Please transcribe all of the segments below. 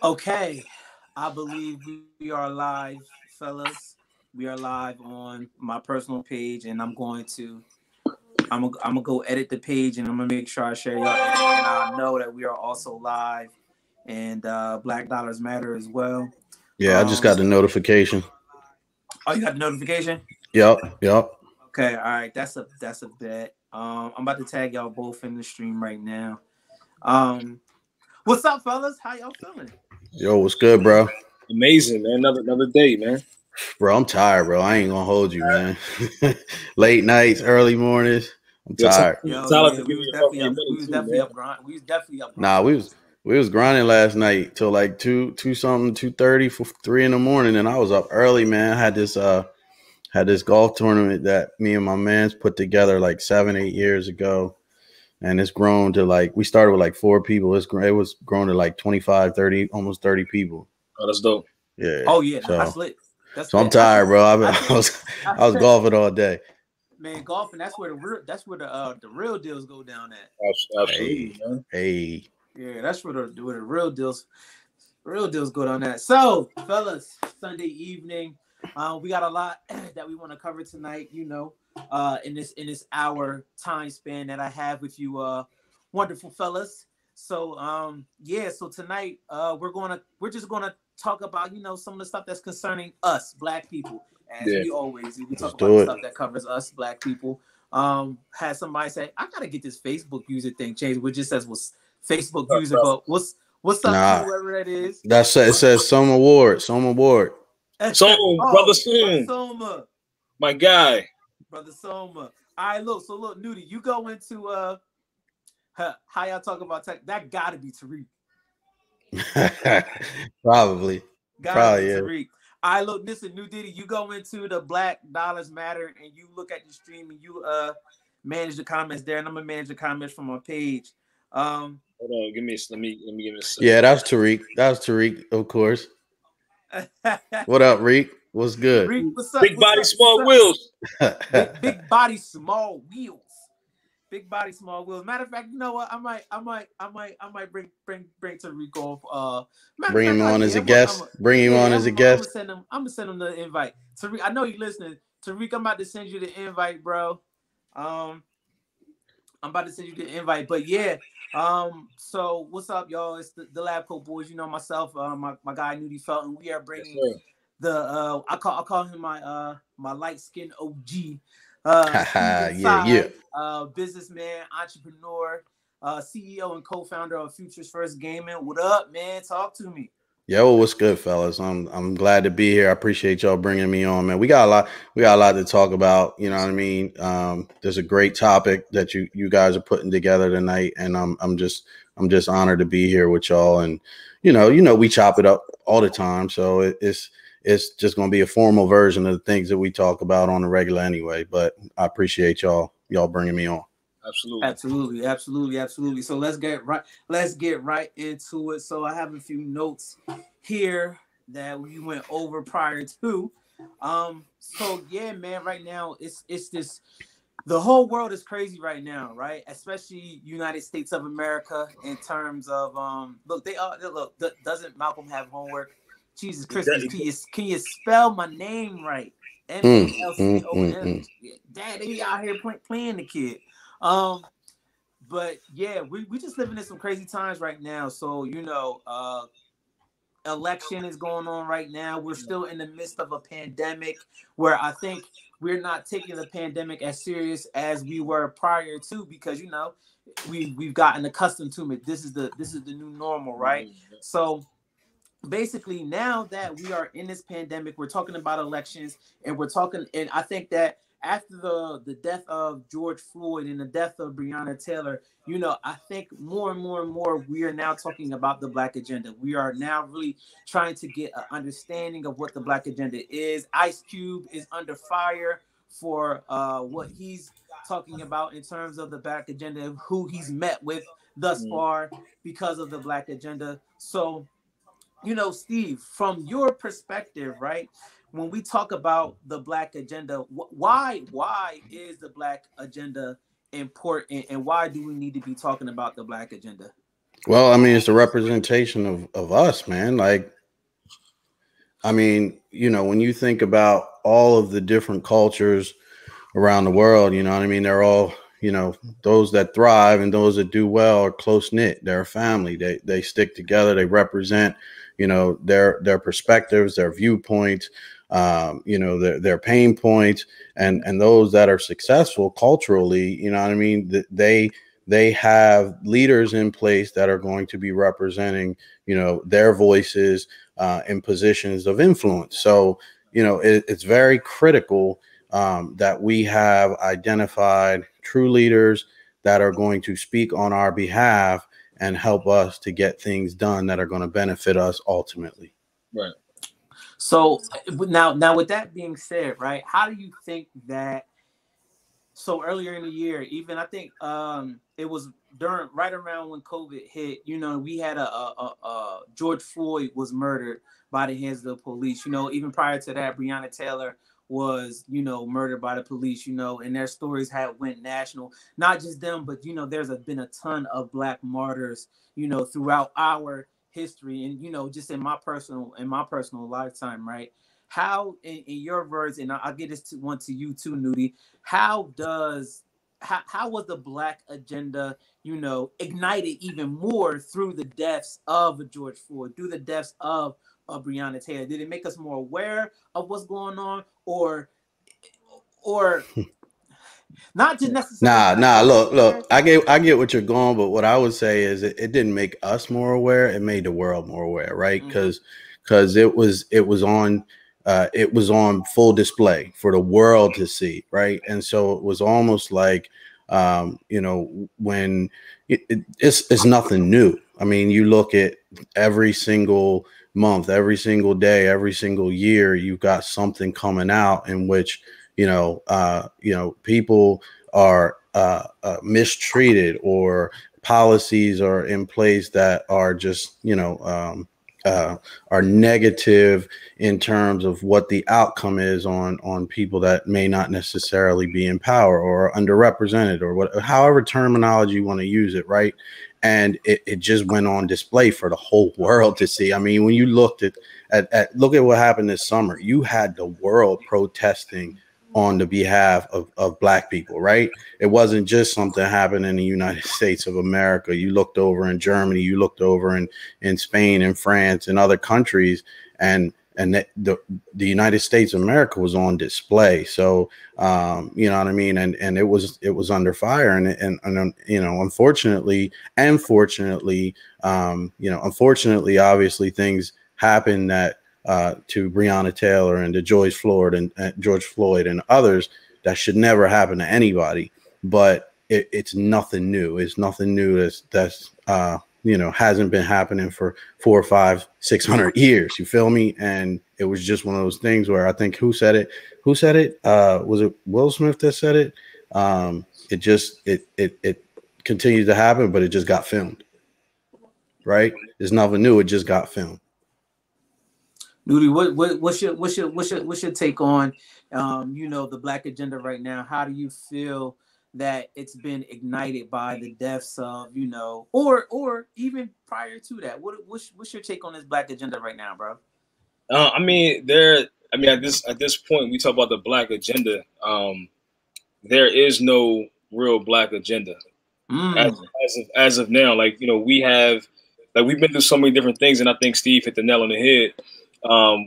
Okay, I believe we are live, fellas. We are live on my personal page, and I'm gonna go edit the page, and I'm gonna make sure I share y'all edit, and I know that we are also live, and Black Dollars Matter as well. Yeah, I just got the notification. Oh, you got the notification? Yep, yep. Okay, all right, that's a bet. I'm about to tag y'all both in the stream right now. Um, what's up, fellas? How y'all feeling? Yo, what's good, bro? Amazing, man. Another day, man. Bro, I'm tired, bro. I ain't gonna hold you, man. Late nights, early mornings. I'm Yo, tired. Yo, Tyler yeah, to we give was me your definitely your up. money We was too, definitely man. up grind. We was definitely up Nah, grinding. we was grinding last night till like two something, 2:30, 3 in the morning, and I was up early, man. I had this golf tournament that me and my mans put together like 7, 8 years ago. And it's grown to like we started with like 4 people. It was grown to like 25, 30, almost 30 people. Oh, that's dope. Yeah. Oh yeah, nah, So that's lit. That's so I'm lit. I tired, think. bro. I think. I was golfing all day. Man, golfing. That's where the real deals go down at. Absolutely, Hey, man. hey. Yeah, that's where the real deals go down at. So, fellas, Sunday evening, we got a lot that we want to cover tonight. In this hour time span that I have with you, wonderful fellas. So, yeah. So tonight, we're just gonna talk about some of the stuff that's concerning us, Black people. As Yeah. we always do, we Let's talk about do the it. stuff that covers us, Black people. Had somebody say, I gotta get this Facebook user thing changed, which just says was Facebook user, but what's up to Nah. whoever that is? That's it says some award. Some award. So, brother Oh, brother Soon, Soma, my guy. brother Soma. All right, look, Newdy, you go into how y'all talk about tech. That gotta be Tariq. Probably. Gotta be Probably, yeah. Tariq. I look, listen, New Diddy, you go into the Black Dollars Matter and you look at the stream and you manage the comments there, and I'm gonna manage the comments from my page. Um Hold on, let me give me a second. Yeah, that's Tariq. That's Tariq, of course. What up, Reek? What's good? Tariq, what's up? Big What's body, up? What's small up? wheels. Big body, small wheels. Big body, small wheels. Matter of fact, you know what? I might bring Tariq off. Matter of Bring fact, him on as yeah, a guest. Bring him on yeah, as a I'm gonna guest. send him. I'm gonna send him the invite. Tariq, I know you listening. Tariq, I'm about to send you the invite, bro. Um, I'm about to send you the invite, but yeah. So what's up, y'all? It's the LabCoatBoys. You know myself, my guy Newdy Felton. We are Yes, bringing sir. I call him my light skinned OG, Yeah, Steven yeah. Side, businessman, entrepreneur, CEO and co-founder of Futures First Gaming. What up, man? Talk to me. Yo, what's good, fellas? I'm glad to be here. I appreciate y'all bringing me on, man. We got a lot to talk about. You know what I mean? There's a great topic that you guys are putting together tonight, and I'm just honored to be here with y'all. And we chop it up all the time, so it's just gonna be a formal version of the things that we talk about on the regular anyway. But I appreciate y'all bringing me on. Absolutely. Absolutely, absolutely, absolutely. So let's get right into it. So I have a few notes here that we went over prior to. So yeah, man, right now it's this the whole world is crazy right now, right? Especially United States of America in terms of look, doesn't Malcolm have homework? Jesus Christmas, can you spell my name right? Mm, Malcon. mm. Dad, they out here playing the kid. Um, but yeah, we just living in some crazy times right now. So election is going on right now. We're still in the midst of a pandemic where I think we're not taking the pandemic as serious as we were prior to, because we've gotten accustomed to it. This is the new normal, right? So basically, now that we are in this pandemic, we're talking about elections, and I think that after the death of George Floyd and the death of Breonna Taylor, I think more and more and more we are now talking about the Black agenda. We are now really trying to get an understanding of what the Black agenda is. Ice Cube is under fire for what he's talking about in terms of the Black agenda, who he's met with thus far because of the Black agenda. So Steve, from your perspective, right? When we talk about the Black agenda, why is the Black agenda important, and why do we need to be talking about the Black agenda? Well, I mean, it's a representation of us, man. Like, I mean, you know, when you think about all of the different cultures around the world, you know what I mean? They're all, you know, those that thrive and those that do well are close knit. They're a family. They stick together. They represent, you know, their perspectives, their viewpoints, you know, their pain points, and those that are successful culturally, you know what I mean? They have leaders in place that are going to be representing, you know, their voices in positions of influence. So, you know, it's very critical that we have identified true leaders that are going to speak on our behalf and help us to get things done that are going to benefit us ultimately. Right. So now with that being said, right, how do you think that, so earlier in the year, even I think it was right around when COVID hit, you know, we had a George Floyd was murdered by the hands of the police. You know, even prior to that, Breonna Taylor was, you know, murdered by the police, you know, and their stories had went national. Not just them, but, you know, there's been a ton of Black martyrs, you know, throughout our history, and, you know, just in my personal lifetime, right? How, in your words, and I'll get this one to you too, Newdy, how was the Black agenda, you know, ignited even more through the deaths of George Floyd, through the deaths of Breonna Taylor? Did it make us more aware of what's going on, or not just necessarily? Nah. Look. I get what you're going, but what I would say is it didn't make us more aware. It made the world more aware, right? Because it was on full display for the world to see, right? And so it was almost like, you know, when it's nothing new. I mean, you look at every single month, every single day, every single year, you've got something coming out in which, you know, people are mistreated, or policies are in place that are just, you know, are negative in terms of what the outcome is on people that may not necessarily be in power or underrepresented, or however terminology you want to use it, right? And it just went on display for the whole world to see. I mean, when you look at what happened this summer, you had the world protesting on the behalf of Black people, right? It wasn't just something happened in the United States of America. You looked over in Germany, you looked over in Spain and France and other countries, and the United States of America was on display. So you know what I mean, and it was under fire, and you know, unfortunately, you know, unfortunately, obviously things happen that to Breonna Taylor and to George Floyd and others that should never happen to anybody. But it's nothing new. It's nothing new that's you know, hasn't been happening for 400, 500, 600 years. You feel me? And it was just one of those things where I think who said it? Was it Will Smith that said it? It continues to happen, but it just got filmed. Right? There's nothing new. It just got filmed. Newdy, what's your take on you know, the Black agenda right now? How do you feel that it's been ignited by the deaths of, you know, or even prior to that? What's your take on this Black agenda right now, bro? I mean, at this point, we talk about the Black agenda. There is no real Black agenda as of now. Like, you know, we've been through so many different things, and I think Steve hit the nail on the head.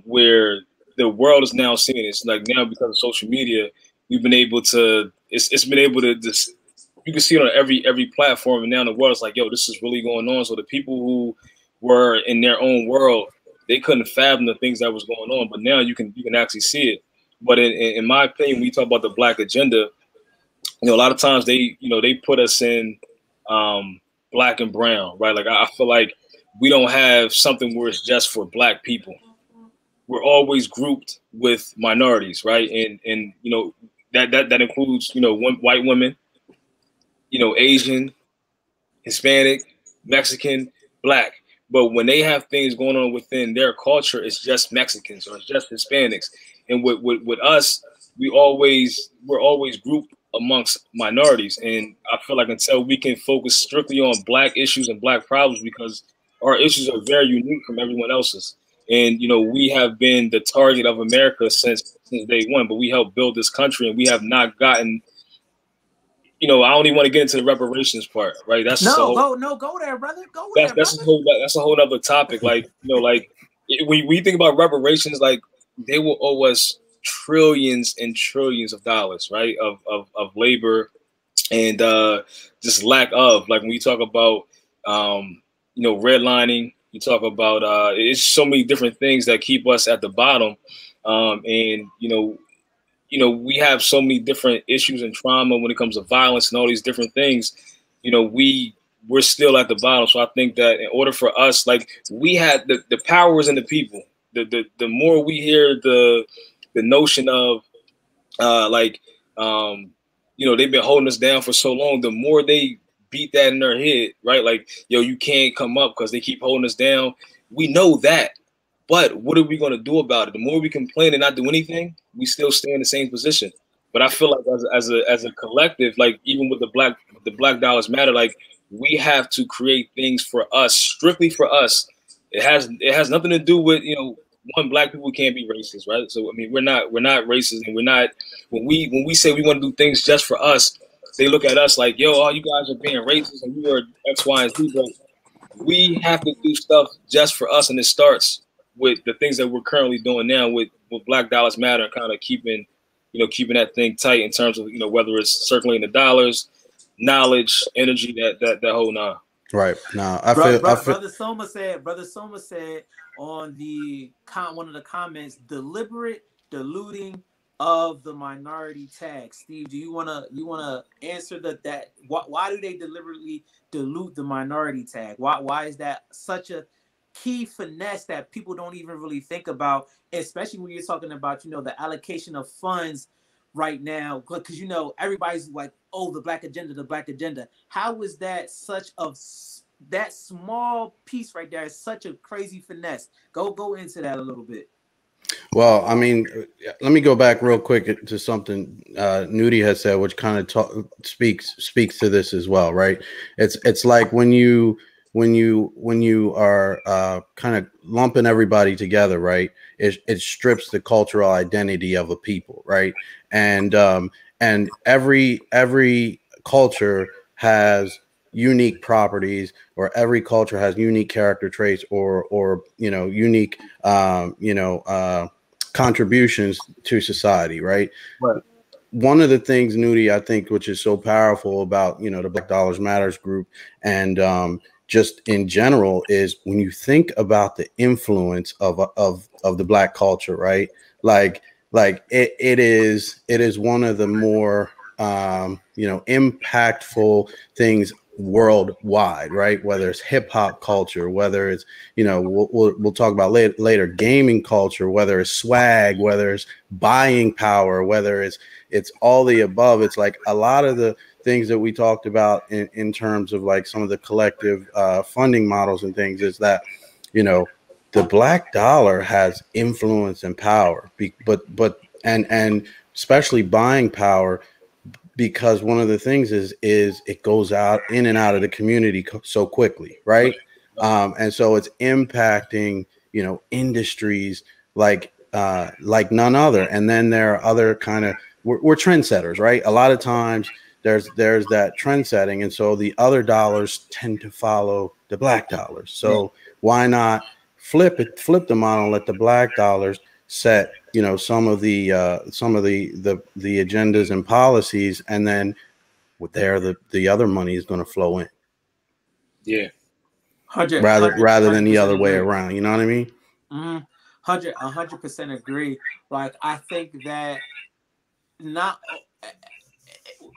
Where the world is now seeing it. It's like now, because of social media, we've been able to. It's been able to just, you can see it on every platform, and now the world is like, yo, this is really going on. So the people who were in their own world, they couldn't fathom the things that was going on, but now you can actually see it. But in my opinion, when we talk about the Black agenda, you know, a lot of times they put us in Black and brown, right? Like I feel like we don't have something where it's just for Black people. We're always grouped with minorities, right? And you know, that includes, you know, white women, you know, Asian, Hispanic, Mexican, Black. But when they have things going on within their culture, it's just Mexicans or it's just Hispanics. And with us, we're always grouped amongst minorities. And I feel like until we can focus strictly on Black issues and Black problems, because our issues are very unique from everyone else's. And, you know, we have been the target of America since day one, but we helped build this country, and we have not gotten, you know, I don't even want to get into the reparations part, right? That's go there, brother. Go there, that's brother. that's a whole other topic. Like, you know, like when we think about reparations, like they will owe us trillions and trillions of dollars, right? Of labor and just lack of, like, when you talk about you know, redlining, you talk about it's so many different things that keep us at the bottom. And you know, we have so many different issues and trauma when it comes to violence and all these different things. You know, we're still at the bottom. So I think that in order for us, like, we had the power is in the people. The more we hear the notion of you know, they've been holding us down for so long, the more they beat that in their head, right? Like, yo, you can't come up because they keep holding us down. We know that. But what are we going to do about it? The more we complain and not do anything, we still stay in the same position. But I feel like as a collective, like, even with the Black Dollars Matter, like, we have to create things for us, strictly for us. It has nothing to do with, you know, one, Black people can't be racist, right? So I mean, we're not racist, and we're not, when we say we want to do things just for us, they look at us like, yo, all you guys are being racist and you are X, Y, and Z. But we have to do stuff just for us, and it starts with the things that we're currently doing now with Black Dollars Matter, and kind of keeping that thing tight in terms of, you know, whether it's circulating the dollars, knowledge, energy, that whole nine. Right. Now, Brother Soma said on one of the comments, deliberate diluting of the minority tag. Steve, do you wanna answer that? Why do they deliberately dilute the minority tag? Why is that such a key finesse that people don't even really think about, especially when you're talking about, you know, the allocation of funds right now? Because, you know, everybody's like, oh, the black agenda. How is that that small piece right there is such a crazy finesse? Go into that a little bit. Well, I mean, let me go back real quick to something Newdy has said, which kind of speaks to this as well, right? It's like when you are kind of lumping everybody together, right? It strips the cultural identity of a people, right? And every culture has unique properties, or every culture has unique character traits, or you know, unique contributions to society, right? Right. One of the things, Newdy, I think, which is so powerful about, you know, the Black Dollars Matters group, and just in general, is when you think about the influence of the Black culture, right? Like it is one of the more you know, impactful things worldwide, right? Whether it's hip hop culture, whether it's, you know, we'll talk about later gaming culture, whether it's swag, whether it's buying power, whether it's all the above. It's like a lot of the things that we talked about in terms of like some of the collective funding models and things, is that, you know, the Black dollar has influence and power, but especially buying power, because one of the things is it goes out in and out of the community so quickly, right? And so it's impacting, you know, industries like none other. And then there are other kind of, we're trendsetters, right? A lot of times there's that trend setting, and so the other dollars tend to follow the Black dollars. So why not flip the model and let the Black dollars set, you know, some of the agendas and policies, and then the other money is going to flow in. Yeah. Rather than the other way around. You know what I mean? 100% agree. Like, I think that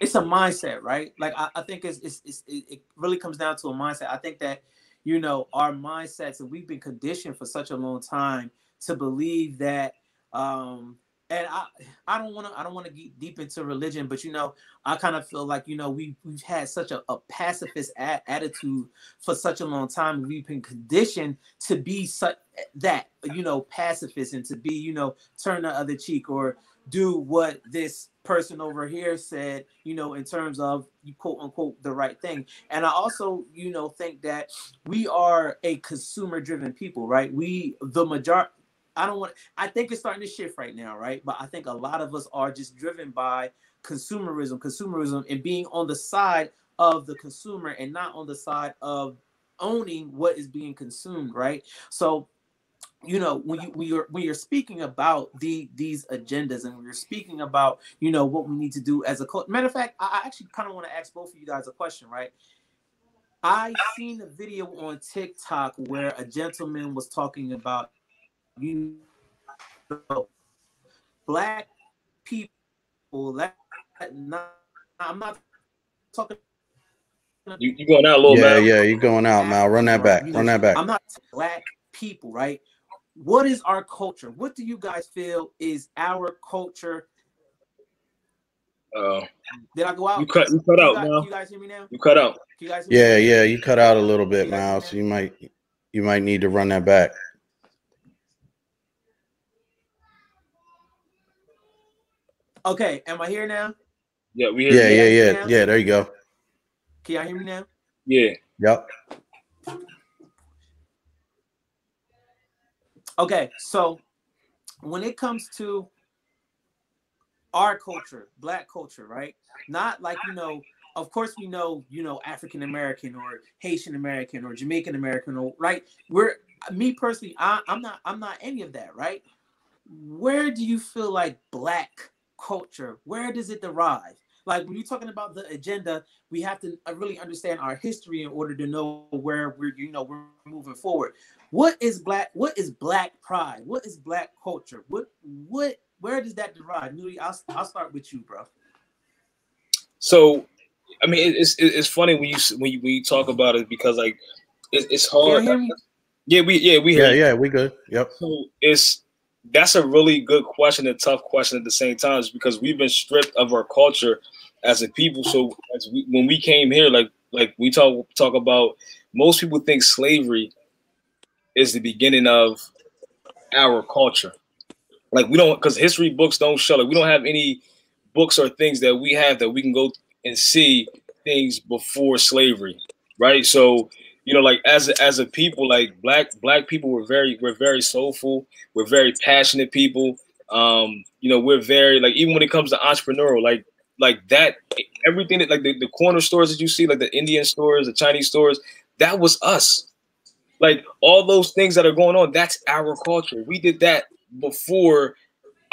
it's a mindset, right? Like, I think it really comes down to a mindset. I think that, you know, our mindsets, and we've been conditioned for such a long time to believe that, and I don't want to get deep into religion, but, you know, I kind of feel like, you know, we've had such a pacifist attitude for such a long time. We've been conditioned to be such that, you know, pacifist, and to be, you know, turn the other cheek, or do what this person over here said, in terms of you quote unquote the right thing. And I also, think that we are a consumer driven people, right? The majority, I think it's starting to shift right now, right? But I think a lot of us are just driven by consumerism and being on the side of the consumer and not on the side of owning what is being consumed, right? So when you're speaking about these agendas, and we're speaking about what we need to do as a culture. Matter of fact, I actually kind of want to ask both of you guys a question, right? I seen a video on TikTok where a gentleman was talking about black people. I'm not talking. You going out a little, man? Yeah, you're going out, Mal. Run that back. Run that back. I'm not black people, right? What is our culture? What do you guys feel is our culture? Did I go out? You cut out, man. Can you guys hear me now? You cut out. Can you guys hear me Yeah, you cut out a little bit, Mal. So you might need to run that back. Okay, am I here now? Yeah, we hear you. Yeah. There you go. Can y'all hear me now? Yeah. Yep. Okay, so when it comes to our culture, black culture, right? Not like, of course we know, African American or Haitian American or Jamaican American, or right? Me personally, I'm not any of that, right? Where do you feel like black culture, where does it derive? Like when you're talking about the agenda, we have to really understand our history in order to know where we're moving forward. What is black pride? What is black culture? Where does that derive? Newdy, I'll start with you, bro. So, I mean, it's funny when you talk about it, because like it's hard. Can you hear me? Yeah, we hear you. Yeah, we good. Yep. So that's a really good question, and tough question at the same time, because we've been stripped of our culture as a people. So when we came here, like we talk about, most people think slavery is the beginning of our culture. Like we don't, because history books don't show. Like we don't have any books or things that we have that we can go and see things before slavery, right? So like as a people, like black people, we're very soulful. We're very passionate people. We're very, like, even when it comes to entrepreneurial, like that, everything that, like the corner stores that you see, like the Indian stores, the Chinese stores, that was us. Like all those things that are going on, that's our culture. We did that before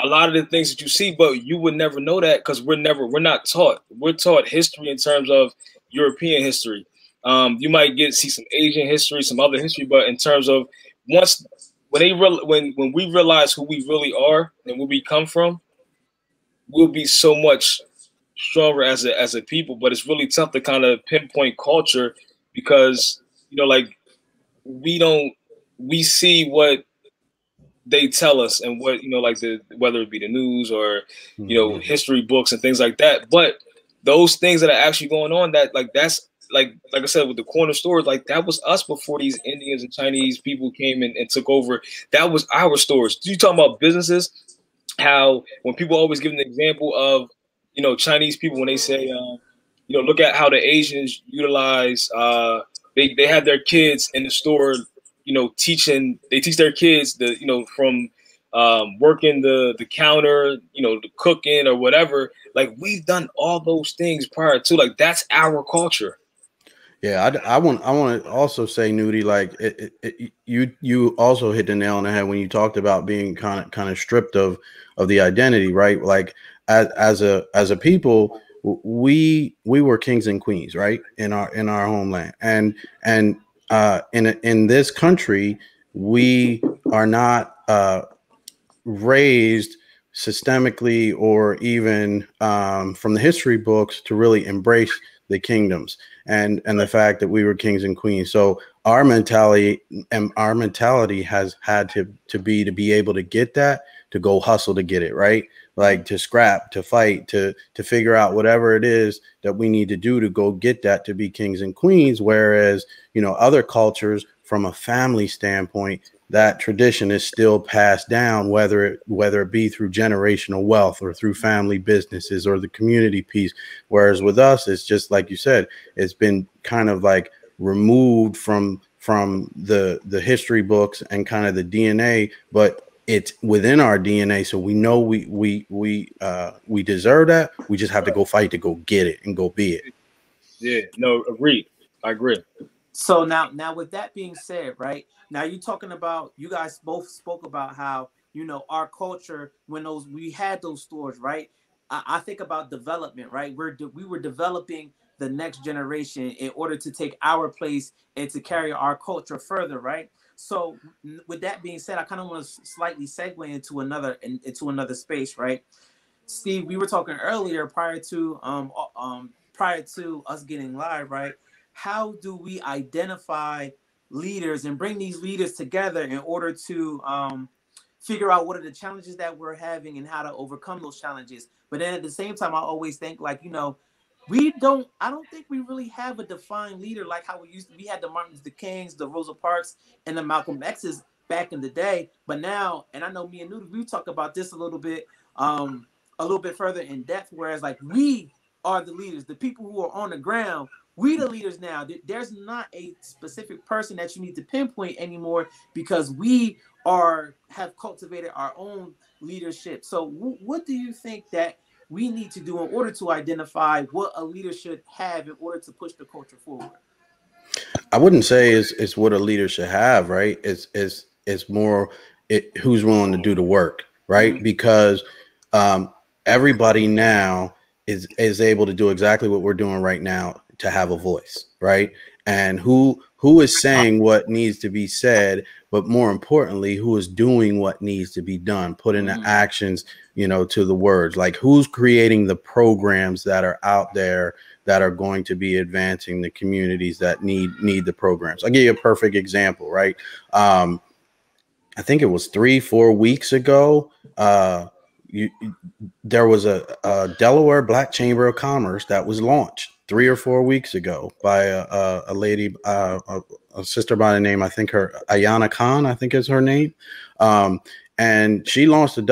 a lot of the things that you see, but you would never know that because we're not taught. We're taught history in terms of European history. You might see some Asian history, some other history, but in terms of when we realize who we really are and where we come from, we'll be so much stronger as a people. But it's really tough to kind of pinpoint culture because like we see what they tell us and what like whether it be the news or history books and things like that. But those things that are actually going on, that's like I said with the corner stores, like that was us before these Indians and Chinese people came and took over. That was our stores. You talking about businesses? How when people always give an example of Chinese people, when they say look at how the Asians utilize they have their kids in the store, they teach their kids from working the counter, the cooking or whatever. Like we've done all those things prior to, like that's our culture. Yeah, I want to also say, Newdy, like you also hit the nail on the head when you talked about being kind of stripped of the identity, right? Like as a people, we were kings and queens, right, in our homeland, and in this country, we are not raised systemically or even from the history books to really embrace the kingdoms and the fact that we were kings and queens. So our mentality has had to be able to get that, to go hustle to get it, right? Like to scrap, to fight, to figure out whatever it is that we need to do to go get that, to be kings and queens. Whereas, other cultures from a family standpoint, that tradition is still passed down, whether it be through generational wealth or through family businesses or the community piece. Whereas with us, it's just like you said, it's been kind of like removed from the history books and kind of the DNA, but it's within our DNA. So we know we deserve that. We just have to go fight to go get it and go be it. Yeah, no, agreed. I agree. So now with that being said, right, now you're talking about, you guys both spoke about how, you know, our culture, when we had those stores, right? I think about development, right? We were developing the next generation in order to take our place and to carry our culture further, right? So with that being said, I kind of want to slightly segue into another space, right? Steve, we were talking earlier prior to us getting live, right? How do we identify leaders and bring these leaders together in order to figure out what are the challenges that we're having and how to overcome those challenges? But then at the same time, I always think, like, you know, I don't think we really have a defined leader like how we had the Martin Luther Kings, the Rosa Parks, and the Malcolm X's back in the day. But now, and I know me and Newdy, we talk about this a little bit further in depth, whereas like we are the leaders, the people who are on the ground. We the leaders now. There's not a specific person that you need to pinpoint anymore, because we have cultivated our own leadership. So what do you think that we need to do in order to identify what a leader should have in order to push the culture forward? I wouldn't say it's what a leader should have, right? It's more who's willing to do the work, right? Mm-hmm. Because everybody now is able to do exactly what we're doing right now, to have a voice, right? And who is saying what needs to be said, but more importantly, who is doing what needs to be done, putting the actions, you know, to the words. Like, who's creating the programs that are out there that are going to be advancing the communities that need the programs. I'll give you a perfect example, right? I think it was 3-4 weeks ago. There was a Delaware Black Chamber of Commerce that was launched 3 or 4 weeks ago by a lady, a sister by the name, I think her Ayana Khan, I think is her name. And she launched a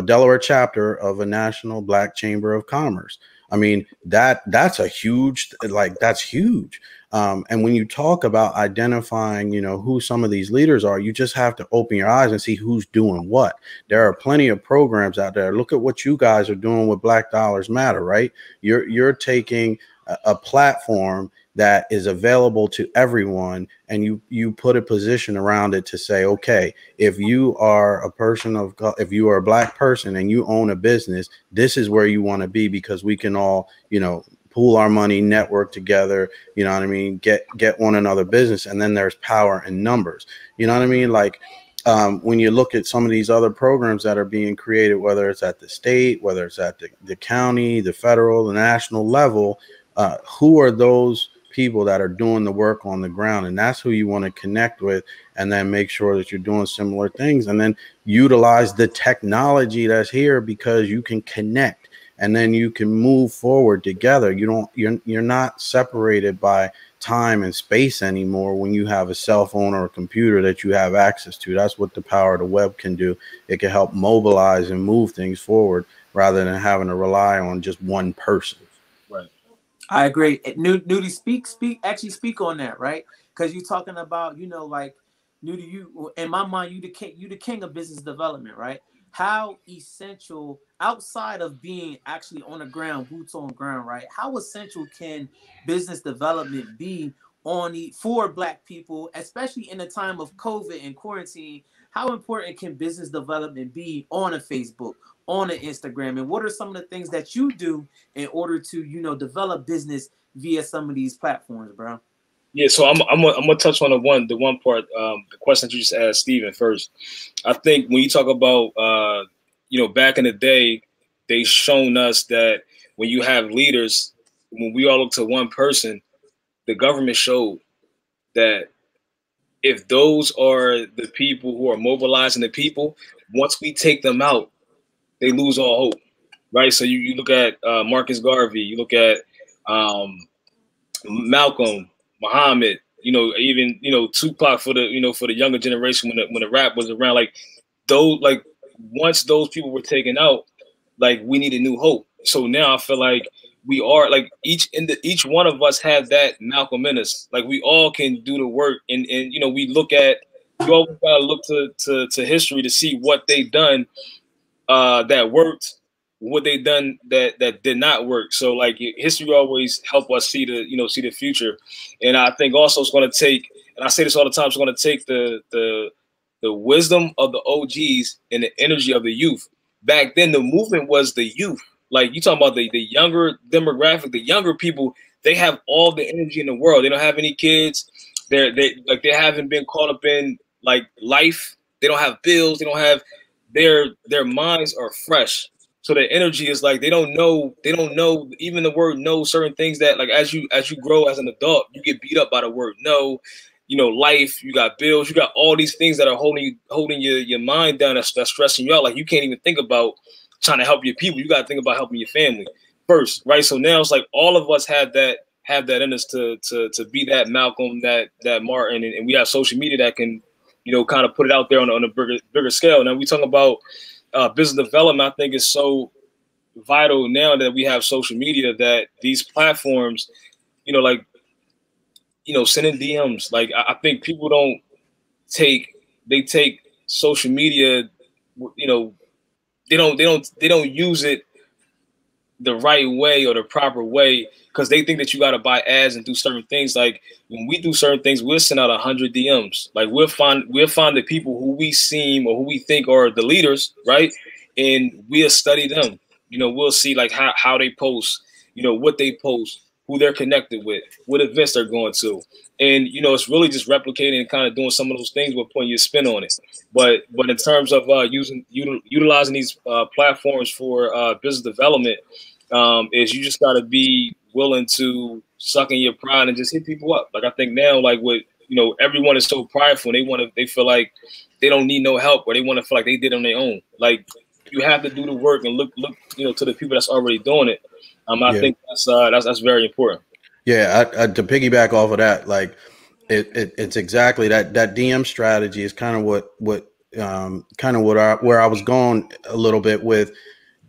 Delaware chapter of a national Black Chamber of Commerce. I mean, that's a huge, that's huge. And when you talk about identifying, you know, who some of these leaders are, you just have to open your eyes and see who's doing what. There are plenty of programs out there. Look at what you guys are doing with Black Dollars Matter, right? You're taking a platform that is available to everyone, and you put a position around it to say, okay, if you are if you are a Black person and you own a business, this is where you want to be, because we can all, you know, pool our money, network together, you know what I mean, get one another business. And then there's power in numbers, you know what I mean? Like, when you look at some of these other programs that are being created, whether it's at the state, whether it's at the county, the federal, the national level, who are those people that are doing the work on the ground? And that's who you want to connect with, and then make sure that you're doing similar things, and then utilize the technology that's here, because you can connect and then you can move forward together. You're not separated by time and space anymore when you have a cell phone or a computer that you have access to. That's what the power of the web can do. It can help mobilize and move things forward rather than having to rely on just one person. Right. I agree. Newdy, speak on that, right? Because you're talking about, you know, like, Newdy, you, in my mind, you the king of business development, right? How essential, outside of being actually on the ground, boots on ground, right? How essential can business development be for Black people, especially in a time of COVID and quarantine? How important can business development be on a Facebook, on an Instagram? And what are some of the things that you do in order to, you know, develop business via some of these platforms, bro? Yeah, so I'm gonna touch on the one part, the question that you just asked Steven first. I think when you talk about you know, back in the day, they shown us that when you have leaders, when we all look to one person, the government showed that if those are the people who are mobilizing the people, once we take them out, they lose all hope, right? So you look at Marcus Garvey, you look at Malcolm, Muhammad, You know, even, you know, Tupac for the, you know, for the younger generation when the rap was around, like those, like once those people were taken out, like we need a new hope. So now I feel like we are like each one of us have that Malcolm in us. Like we all can do the work, and you know, we look at, you always gotta look to history to see what they done that worked, what they done that did not work. So like history always help us see the, you know, see the future. And I think also it's going to take, and I say this all the time, it's going to take the wisdom of the OGs and the energy of the youth. Back then the movement was the youth. Like you talking about the younger demographic, the younger people, they have all the energy in the world. They don't have any kids. They haven't been caught up in like life. They don't have bills. They don't have, their minds are fresh. So their energy is like, they don't know even the word no, certain things that like as you grow as an adult, you get beat up by the word no. You know, life, you got bills, you got all these things that are holding your mind down, that's stressing you out. Like you can't even think about trying to help your people. You got to think about helping your family first, right? So now it's like all of us have that in us to be that Malcolm, that Martin, and we have social media that can, you know, kind of put it out there on a bigger scale. Now we talk about business development. I think it's so vital now that we have social media, that these platforms, you know, like, you know, sending DMs. Like I think people take social media, you know, they don't use it the right way or the proper way, because they think that you got to buy ads and do certain things. Like when we do certain things, we'll send out 100 DMs. Like we'll find the people who we seem or who we think are the leaders, right? And we'll study them. You know, we'll see like how they post, you know, what they post, who they're connected with, what events they're going to. And, you know, it's really just replicating and kind of doing some of those things, but putting your spin on it. But in terms of utilizing these platforms for business development, is you just got to be willing to suck in your pride and just hit people up. Like I think now, like with, you know, everyone is so prideful. They feel like they don't need no help, or they want to feel like they did on their own. Like you have to do the work and look, you know, to the people that's already doing it. I think that's very important. Yeah, to piggyback off of that, like it's exactly that DM strategy is kind of where I was going a little bit with.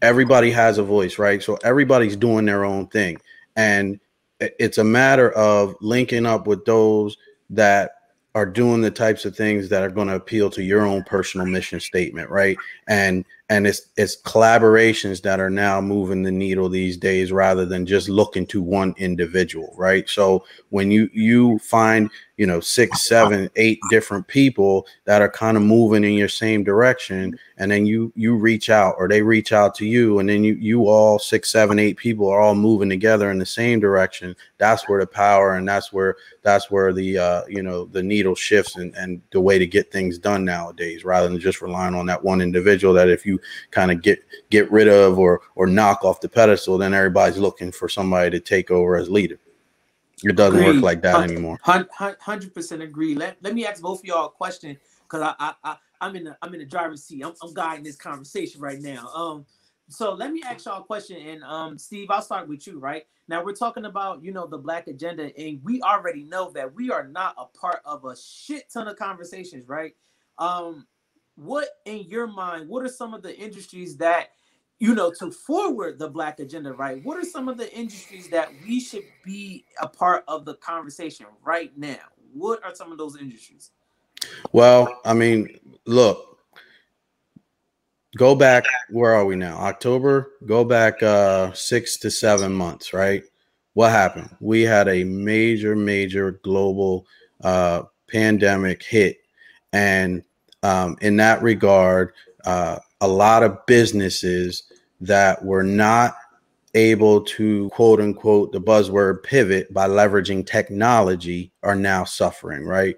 Everybody has a voice, right? So everybody's doing their own thing, and it's a matter of linking up with those that are doing the types of things that are going to appeal to your own personal mission statement, right? And it's collaborations that are now moving the needle these days, rather than just looking to one individual, right? So when you find, you know, 6, 7, 8 different people that are kind of moving in your same direction, and then you reach out, or they reach out to you, and then you all 6, 7, 8 people are all moving together in the same direction. That's where the power, and that's where the you know, the needle shifts, and the way to get things done nowadays, rather than just relying on that one individual that if you kind of get rid of or knock off the pedestal, then everybody's looking for somebody to take over as leader. It doesn't work like that anymore. 100% agree. Let me ask both of y'all a question, because I'm in the driver's seat. I'm guiding this conversation right now. So let me ask y'all a question, and Steve, I'll start with you. Right now, we're talking about, you know, the Black agenda, and we already know that we are not a part of a shit ton of conversations, right? What, in your mind, what are some of the industries that, you know, to forward the Black agenda, right? What are some of the industries that we should be a part of the conversation right now? What are some of those industries? Well, I mean, look, go back. Where are we now? October. Go back 6 to 7 months, right? What happened? We had a major global pandemic hit, and in that regard, a lot of businesses that were not able to, quote unquote, the buzzword pivot by leveraging technology are now suffering, right?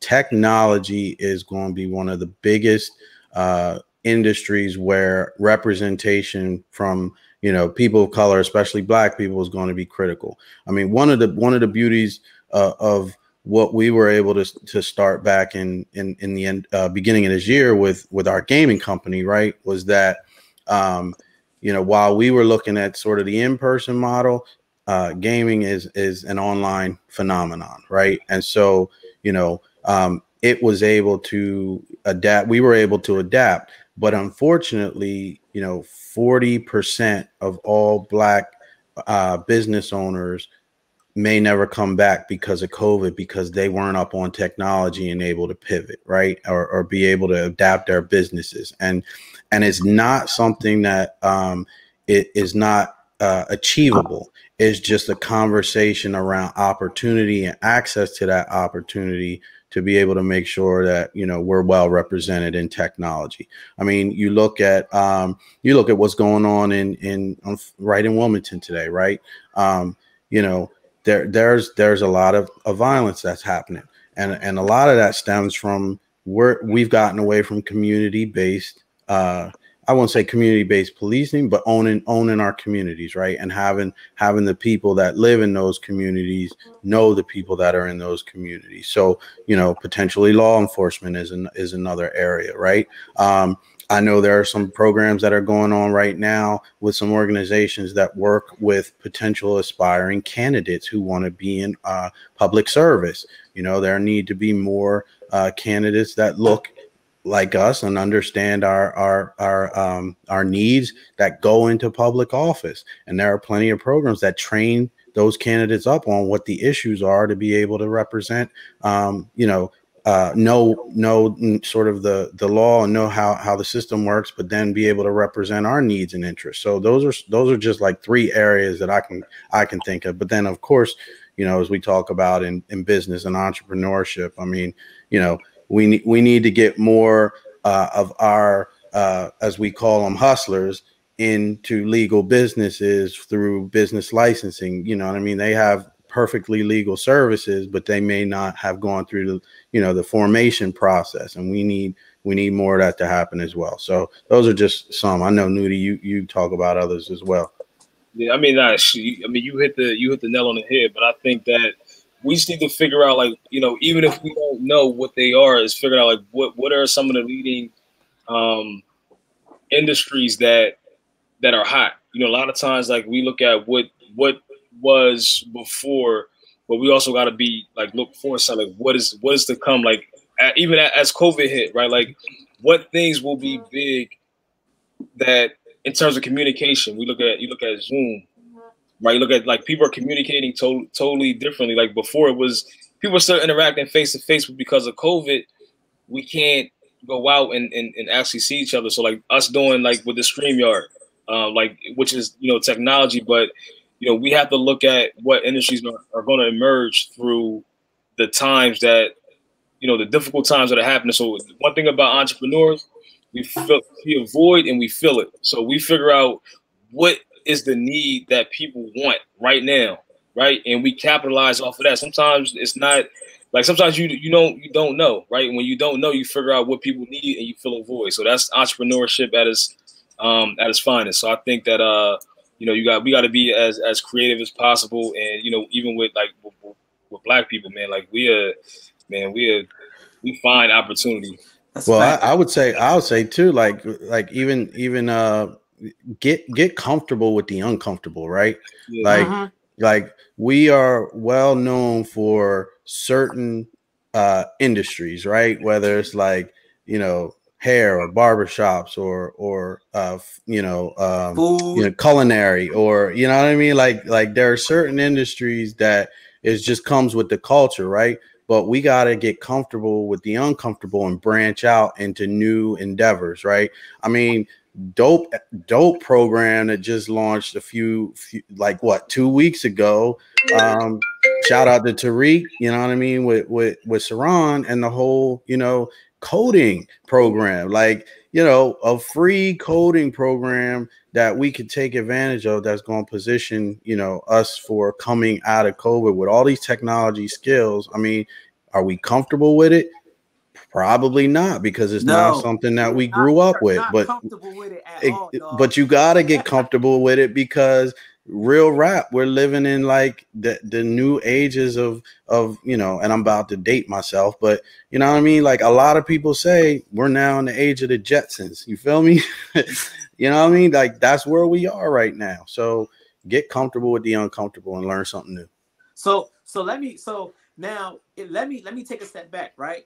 Technology is going to be one of the biggest industries where representation from, you know, people of color, especially Black people, is going to be critical. I mean, one of the beauties of what we were able to start back in the beginning of this year with our gaming company, right, was that you know, while we were looking at sort of the in-person model, gaming is an online phenomenon, right? And so, you know, it was able to adapt. We were able to adapt, but unfortunately, you know, 40% of all Black business owners may never come back because of COVID, because they weren't up on technology and able to pivot, right? Or be able to adapt their businesses. And it's not something that it is not achievable. It's just a conversation around opportunity and access to that opportunity to be able to make sure that, you know, we're well represented in technology. I mean, you look at what's going on in right in Wilmington today, right? You know, there's a lot of violence that's happening, and a lot of that stems from we've gotten away from community-based, I won't say community-based policing, but owning our communities, right? And having the people that live in those communities know the people that are in those communities. So, you know, potentially law enforcement is another area, right? I know there are some programs that are going on right now with some organizations that work with potential aspiring candidates who want to be in public service. You know, there need to be more candidates that look like us and understand our needs, that go into public office. And there are plenty of programs that train those candidates up on what the issues are to be able to represent, you know, know sort of the law and know how the system works, but then be able to represent our needs and interests. So those are just like three areas that I can think of. But then, of course, you know, as we talk about in business and entrepreneurship, I mean, you know, we need to get more of our as we call them, hustlers, into legal businesses through business licensing. You know what I mean? They have perfectly legal services, but they may not have gone through the formation process, and we need more of that to happen as well. So those are just some. I know, Newdy, you talk about others as well. Yeah, I mean, you hit the nail on the head, but I think that we just need to figure out, like, you know, even if we don't know what they are, is figure out like what are some of the leading industries that are hot. You know, a lot of times, like, we look at what was before, but we also got to be like look forward to like what is to come. Like even as COVID hit, right? Like what things will be big that in terms of communication. You look at Zoom, right? You look at like people are communicating totally differently. Like before, it was people are still interacting face to face, but because of COVID, we can't go out and actually see each other. So like us doing like with the StreamYard, like, which is, you know, technology, but you know, we have to look at what industries are going to emerge through the times that, you know, the difficult times that are happening. So one thing about entrepreneurs, we avoid and we feel it. So we figure out what is the need that people want right now, right? And we capitalize off of that. Sometimes it's not like, sometimes you don't know, right? And when you don't know, you figure out what people need and you fill a void. So that's entrepreneurship at its finest. So I think that you know, we got to be as creative as possible, and you know, even with like with Black people, man, like we find opportunity. Well, I would say too, like even get comfortable with the uncomfortable, right? Yeah. Like we are well known for certain industries, right? Whether it's like, you know, hair or barbershops or culinary, or, you know what I mean? Like there are certain industries that just comes with the culture, right? But we got to get comfortable with the uncomfortable and branch out into new endeavors, right? I mean, dope program that just launched a few like what, 2 weeks ago. Shout out to Tariq, you know what I mean, with Saran and the whole, you know, coding program, like, you know, a free coding program that we could take advantage of, that's going to position, you know, us for coming out of COVID with all these technology skills. I mean, are we comfortable with it? Probably not, because it's not something that we grew up with. But comfortable with it at all, but you got to get comfortable with it, because real rap, we're living in like the new ages of, you know, and I'm about to date myself, but you know what I mean? Like a lot of people say we're now in the age of the Jetsons. You feel me? You know what I mean? Like that's where we are right now. So, get comfortable with the uncomfortable and learn something new. So let me take a step back, right?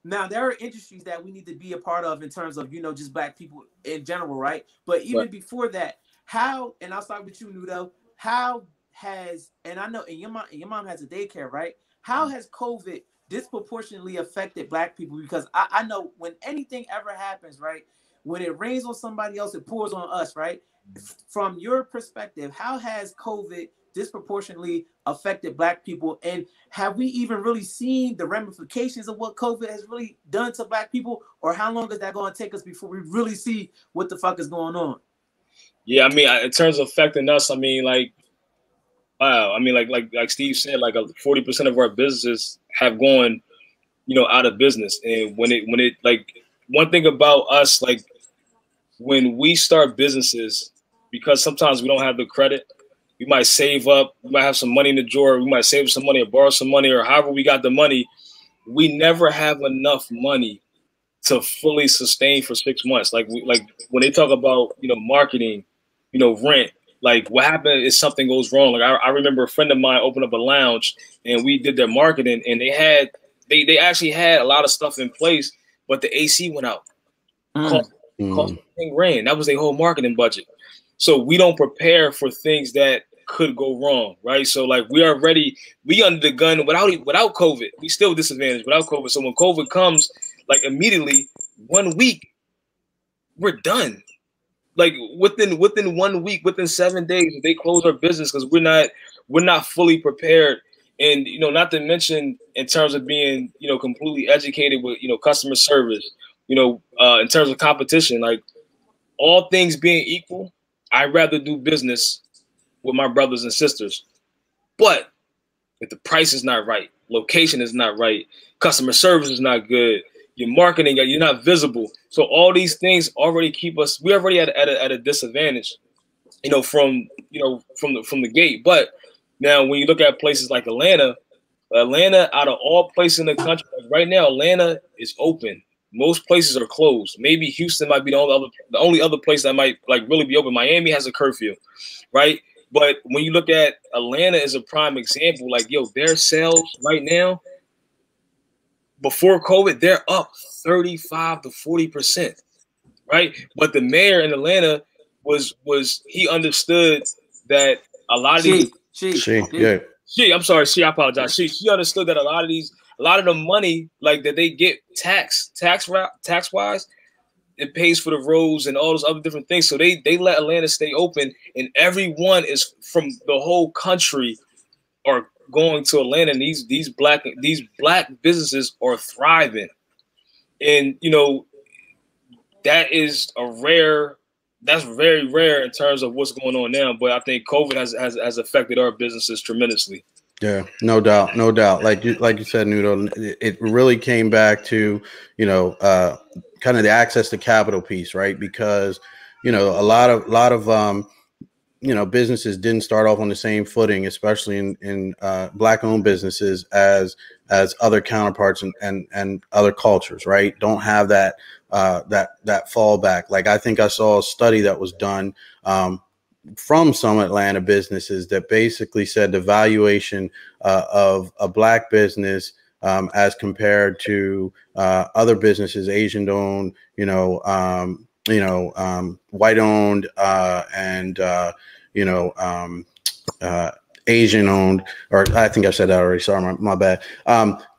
Now there are industries that we need to be a part of in terms of, just black people in general, right? But even before that, and I'll start with you, Nudo, how has, and I know, and your mom has a daycare, right? How has COVID disproportionately affected black people? Because I know when anything ever happens, right? When it rains on somebody else, it pours on us, right? From your perspective, how has COVID disproportionately affected black people, and have we even really seen the ramifications of what COVID has really done to black people, or how long is that going to take us before we really see what the fuck is going on? Yeah, I mean, in terms of affecting us, I mean, like, wow, I mean, like Steve said, like 40% of our businesses have gone, out of business. And when it like, one thing about us, like, when we start businesses, because sometimes we don't have the credit, we might save up, we might have some money in the drawer, we might save some money or borrow some money, or however we got the money. We never have enough money to fully sustain for 6 months. Like when they talk about, marketing, rent, like what happened is something goes wrong. Like I remember a friend of mine opened up a lounge and we did their marketing, and they actually had a lot of stuff in place, but the AC went out. Cost rain. That was their whole marketing budget. So we don't prepare for things that could go wrong, right? So like we under the gun without COVID. We still disadvantaged without COVID. So when COVID comes, like immediately 1 week, we're done. Like within 1 week, within 7 days, they close our business because we're not fully prepared. And not to mention in terms of being completely educated with customer service, in terms of competition, like all things being equal, I'd rather do business with my brothers and sisters. But if the price is not right, location is not right, customer service is not good, your marketing, you're not visible. So all these things already keep us, we're already at a disadvantage, from the gate. But now when you look at places like Atlanta, out of all places in the country, like right now, Atlanta is open. Most places are closed. Maybe Houston might be the only other place that might like really be open. Miami has a curfew, right? But when you look at Atlanta as a prime example, like their sales right now, before COVID, they're up 35 to 40%, right? But the mayor in Atlanta he understood that a lot of I apologize. She understood that a lot of the money like that they get tax wise, it pays for the roads and all those other different things. So they let Atlanta stay open, and everyone is from the whole country are going to Atlanta, and these black businesses are thriving. And that is that's very rare in terms of what's going on now. But I think COVID has affected our businesses tremendously. Yeah, no doubt. Like you said, Nudo, it really came back to kind of the access to capital piece, right? Because a lot of businesses didn't start off on the same footing, especially in black-owned businesses as other counterparts and other cultures, right? Don't have that fallback. Like I think I saw a study that was done from some Atlanta businesses that basically said the valuation of a black business as compared to other businesses, Asian owned, white owned, and Asian owned, or I think I said that already. Sorry, my bad.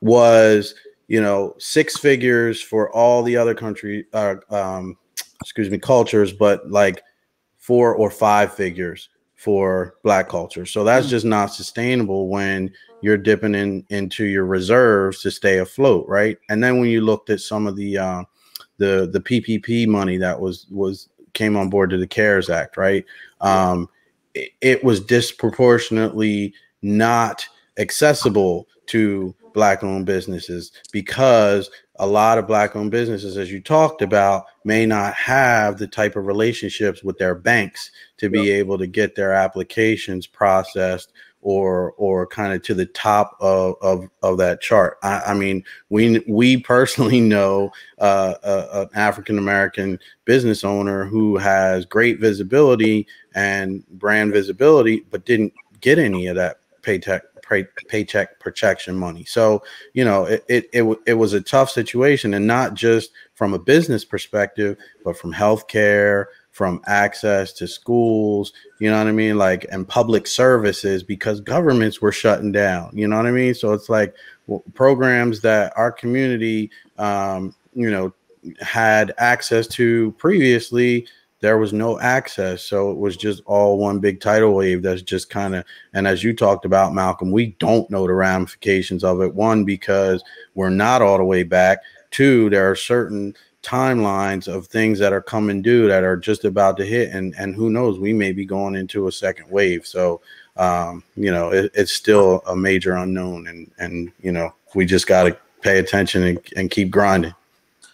Was 6 figures for all the other cultures, but like 4 or 5 figures for black culture. So that's just not sustainable when you're dipping into your reserves to stay afloat, right? And then when you looked at some of the PPP money that came on board to the CARES Act, right? It was disproportionately not accessible to black-owned businesses because a lot of black-owned businesses, as you talked about, may not have the type of relationships with their banks to be able to get their applications processed or kind of to the top of that chart. I mean, we personally know an African American business owner who has great visibility and brand visibility, but didn't get any of that paycheck protection money. So, you know, it was a tough situation, and not just from a business perspective, but from healthcare, from access to schools, you know what I mean? Like, and public services, because governments were shutting down, you know what I mean? So it's like, well, programs that our community, you know, had access to previously, there was no access. So it was just all one big tidal wave that's just kind of, and as you talked about, Malcolm, we don't know the ramifications of it. One, because we're not all the way back. Two, there are certain timelines of things that are coming due that are just about to hit. And who knows, we may be going into a second wave. So, you know, it's still a major unknown. And, you know, we just got to pay attention and keep grinding.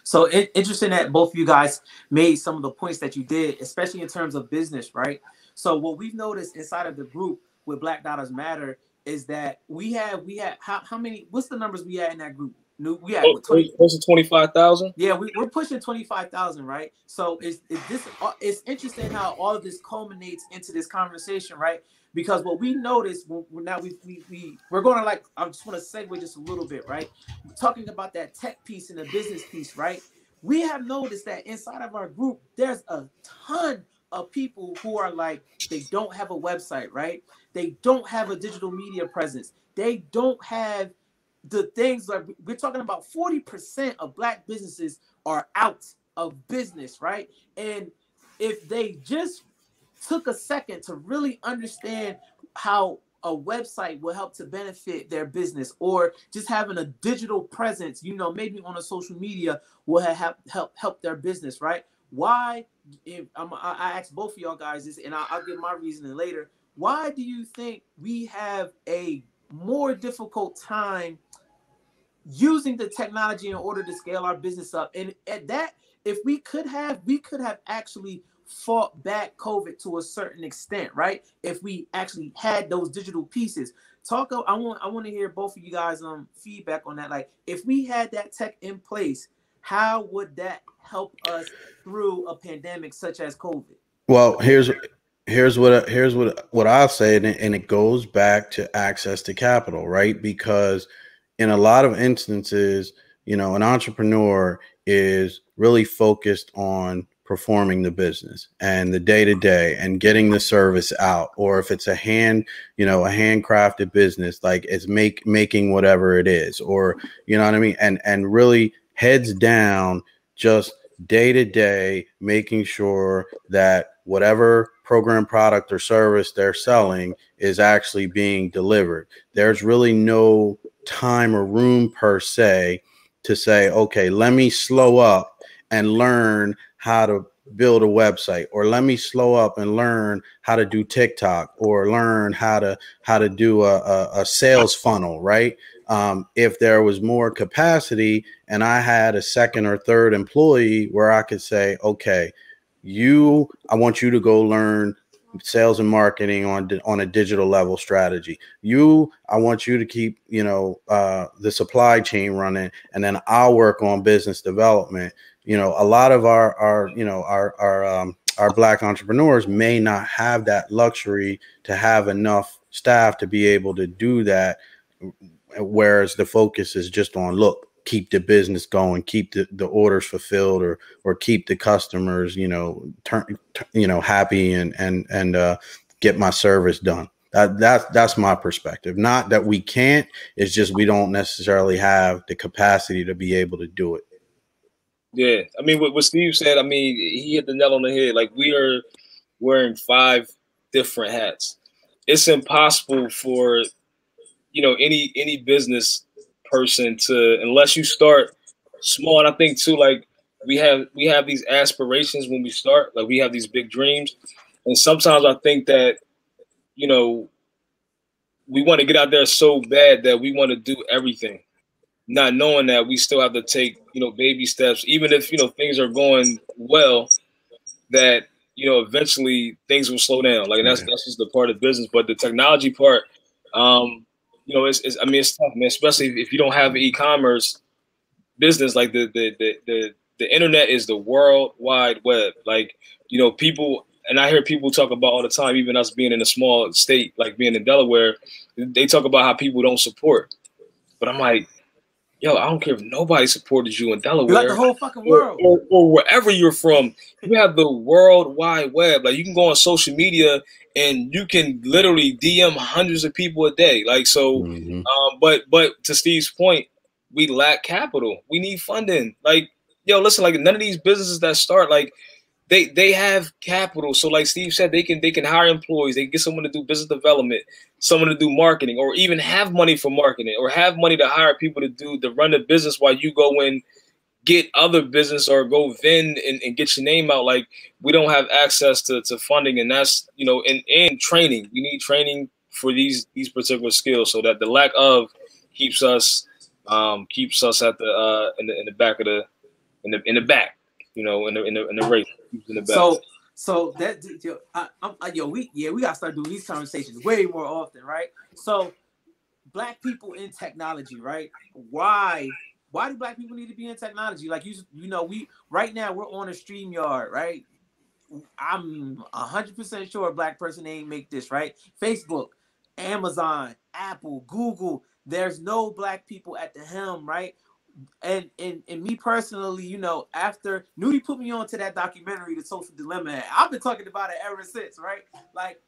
So interesting that both of you guys made some of the points that you did, especially in terms of business, right? So what we've noticed inside of the group with Black Dollars Matter is that we had how many? What's the numbers we had in that group? We had 25,000. Yeah, we're pushing 25,000, right? So it's interesting how all of this culminates into this conversation, right? Because what we noticed now we're going to, like, I just want to segue just a little bit, right? Talking about that tech piece and the business piece, right? We have noticed that inside of our group, there's a ton of people who are like, they don't have a website, right? They don't have a digital media presence. They don't have the things, like we're talking about 40% of Black businesses are out of business, right? And if they just took a second to really understand how a website will help to benefit their business, or just having a digital presence, you know, maybe on a social media will help their business, right? Why? I ask both of y'all guys this, and I'll give my reasoning later. Why do you think we have a more difficult time using the technology in order to scale our business up? And at that, if we could have actually fought back COVID to a certain extent, right? If we actually had those digital pieces. I want to hear both of you guys feedback on that. Like, if we had that tech in place, how would that help us through a pandemic such as COVID? Well, here's what I'll say, and it goes back to access to capital, right? Because in a lot of instances, you know, an entrepreneur is really focused on performing the business and the day-to-day and getting the service out. Or if it's a handcrafted business, like it's making whatever it is, or, you know what I mean? And really heads down, just day-to-day, making sure that whatever program, product, or service they're selling is actually being delivered. There's really no time or room per se to say, okay, let me slow up and learn how to build a website, or let me slow up and learn how to do TikTok, or learn how to do a sales funnel, right? If there was more capacity and I had a second or third employee where I could say, okay, I want you to go learn sales and marketing on a digital level strategy. I want you to keep, the supply chain running, and then I'll work on business development. You know, a lot of our Black entrepreneurs may not have that luxury to have enough staff to be able to do that. Whereas the focus is just on, look, keep the business going, keep the orders fulfilled, or keep the customers, happy and get my service done. That's my perspective. Not that we can't, it's just we don't necessarily have the capacity to be able to do it. Yeah, I mean, what Steve said, I mean, he hit the nail on the head. Like, we are wearing 5 different hats. It's impossible for, any business person to, unless you start small. And I think too, like, we have these aspirations when we start, like we have these big dreams. And sometimes I think that, we want to get out there so bad that we want to do everything, not knowing that we still have to take, baby steps, even if, things are going well, that, eventually things will slow down. Like, that's just the part of business. But the technology part, You know, I mean, it's tough, man, especially if you don't have an e-commerce business. Like the internet is the world wide web. Like, you know, people, and I hear people talk about all the time, even us being in a small state, like being in Delaware, they talk about how people don't support. But I'm like, yo, I don't care if nobody supported you in Delaware. You got the whole fucking world. Or wherever you're from. You have the world wide web. Like, you can go on social media and you can literally DM hundreds of people a day. Like, so, but to Steve's point, we lack capital. We need funding. Like, yo, listen, like, none of these businesses that start, like, they have capital. So like Steve said, they can hire employees, they can get someone to do business development, someone to do marketing, or even have money for marketing, or have money to hire people to run the business while you go and get other business or go vend and get your name out. Like, we don't have access to funding, and that's, you know, and training. We need training for these particular skills, so that the lack of keeps us at the in the back of in the back, you know, in the race. In the back. So that we gotta start doing these conversations way more often, right? So black people in technology, right? Why do black people need to be in technology? Like, you know, we right now we're on a StreamYard, right? I'm 100% sure a black person ain't make this, right? Facebook, Amazon, Apple, Google. There's no black people at the helm, right? And me personally, you know, after Newdy put me on to that documentary, The Social Dilemma, I've been talking about it ever since, right? Like,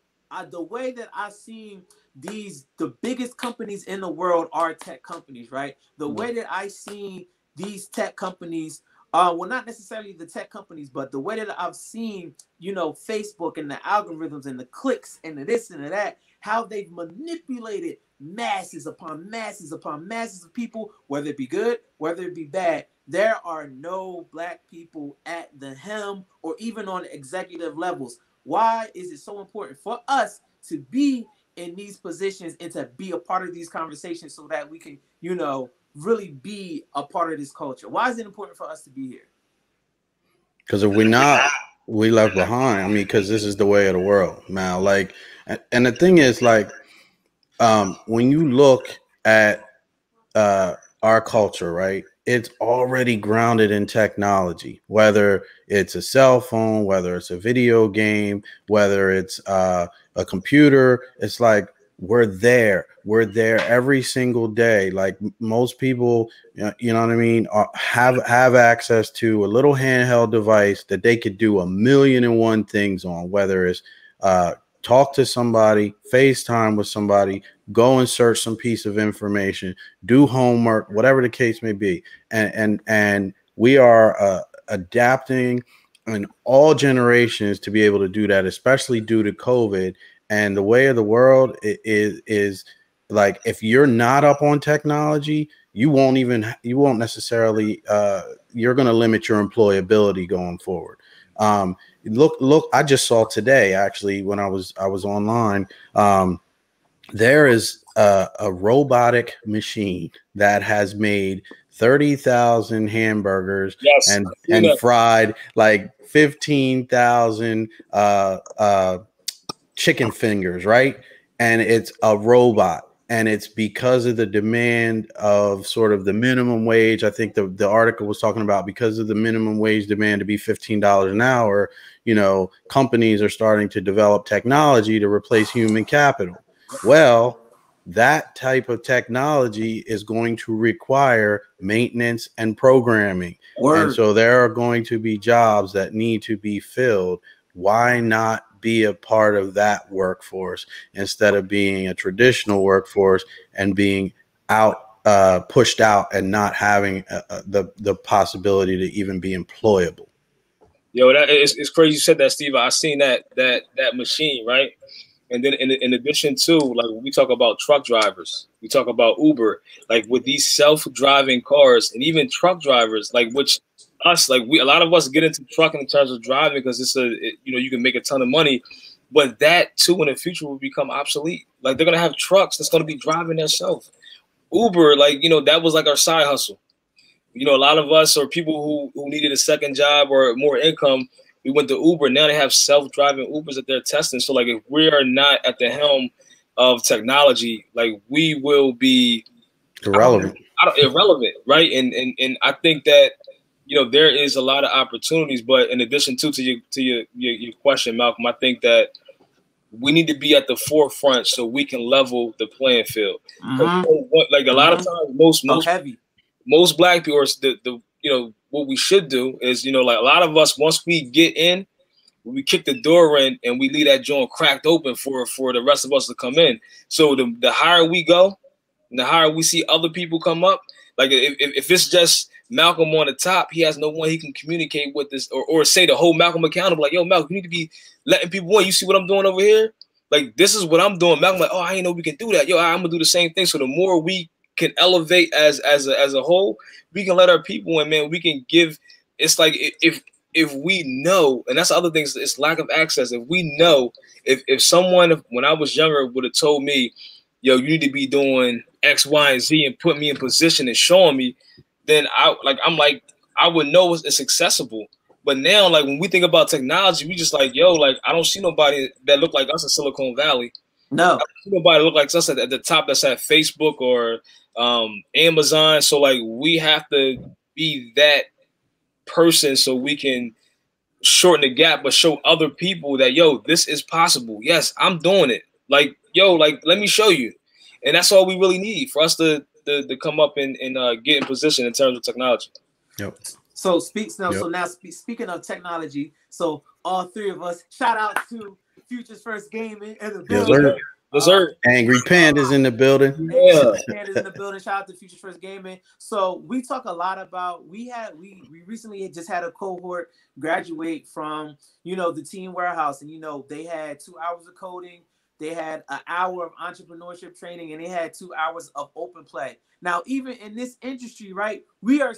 the way that I seen the biggest companies in the world are tech companies, right? The way that I seen these tech companies, well, not necessarily the tech companies, but the way that I've seen, you know, Facebook and the algorithms and the clicks and the this and the that, how they've manipulated masses upon masses upon masses of people, whether it be good, whether it be bad. There are no black people at the helm or even on executive levels. Why is it so important for us to be in these positions and to be a part of these conversations so that we can, you know, really be a part of this culture? Why is it important for us to be here? Because if we're not, we left behind. I mean, because this is the way of the world now. Like, and the thing is, like, when you look at our culture, right, it's already grounded in technology, whether it's a cell phone, whether it's a video game, whether it's a computer. It's like we're there every single day. Like, most people, you know what I mean, have access to a little handheld device that they could do 1,000,001 things on, whether it's talk to somebody, FaceTime with somebody, go and search some piece of information, do homework, whatever the case may be. And we are adapting in all generations to be able to do that, especially due to COVID. And the way of the world is like, if you're not up on technology, you won't necessarily, you're going to limit your employability going forward. Look, I just saw today, actually, when I was online, there is a robotic machine that has made 30,000 hamburgers, yes, and fried like 15,000 chicken fingers, right? And it's a robot. And it's because of the demand of sort of the minimum wage. I think the article was talking about, because of the minimum wage demand to be $15 an hour, you know, companies are starting to develop technology to replace human capital. Well, that type of technology is going to require maintenance and programming. And so there are going to be jobs that need to be filled. Why not be a part of that workforce instead of being a traditional workforce and being pushed out and not having the possibility to even be employable? Yo, it's crazy you said that, Steve. I seen that machine, right? And then in addition to, like, when we talk about truck drivers, we talk about Uber, like with these self-driving cars and even truck drivers, like, which us, like, a lot of us get into trucking in terms of driving because you know, you can make a ton of money, but that too in the future will become obsolete. Like, they're gonna have trucks that's gonna be driving themselves. Uber, like, you know, that was like our side hustle. You know, a lot of us, or people who needed a second job or more income, we went to Uber. Now they have self-driving Ubers that they're testing. So, like, if we are not at the helm of technology, like we will be irrelevant. Irrelevant, right? And I think that there is a lot of opportunities, but in addition to your question, Malcolm, I think that we need to be at the forefront so we can level the playing field. Like a lot of times, most black people, or what we should do is like a lot of us, once we get in, we kick the door in and we leave that joint cracked open for the rest of us to come in. So the higher we go, and the higher we see other people come up, like if it's just Malcolm on the top, he has no one he can communicate with this or say to hold Malcolm accountable. Like, yo, Malcolm, you need to be letting people in. You see what I'm doing over here? Like, this is what I'm doing. Malcolm, like, oh, I didn't know we can do that. Yo, I'm gonna do the same thing. So the more we can elevate as a whole, we can let our people in, man. We can give. It's like if we know, and that's the other thing, it's lack of access. If we know, if someone when I was younger would have told me, yo, you need to be doing X, Y, and Z and put me in position and showing me, then I would know it's accessible. But now, like when we think about technology, we just like, yo, like I don't see nobody that look like us in Silicon Valley. No, I don't see nobody look like us at the top that's at Facebook or Amazon. So like we have to be that person so we can shorten the gap, but show other people that, yo, this is possible. Yes, I'm doing it. Like, yo, like let me show you. And that's all we really need for us to come up and get in position in terms of technology. Yep. So speaking of technology, so all three of us, shout out to Futures First Gaming in the building. Yes, sir. Angry Panda's in the building. Yeah, Panda's in the building. Shout out to Futures First Gaming. So we talk a lot about we recently just had a cohort graduate from the Team Warehouse, and they had 2 hours of coding. They had an hour of entrepreneurship training, and they had 2 hours of open play. Now, even in this industry, right, we're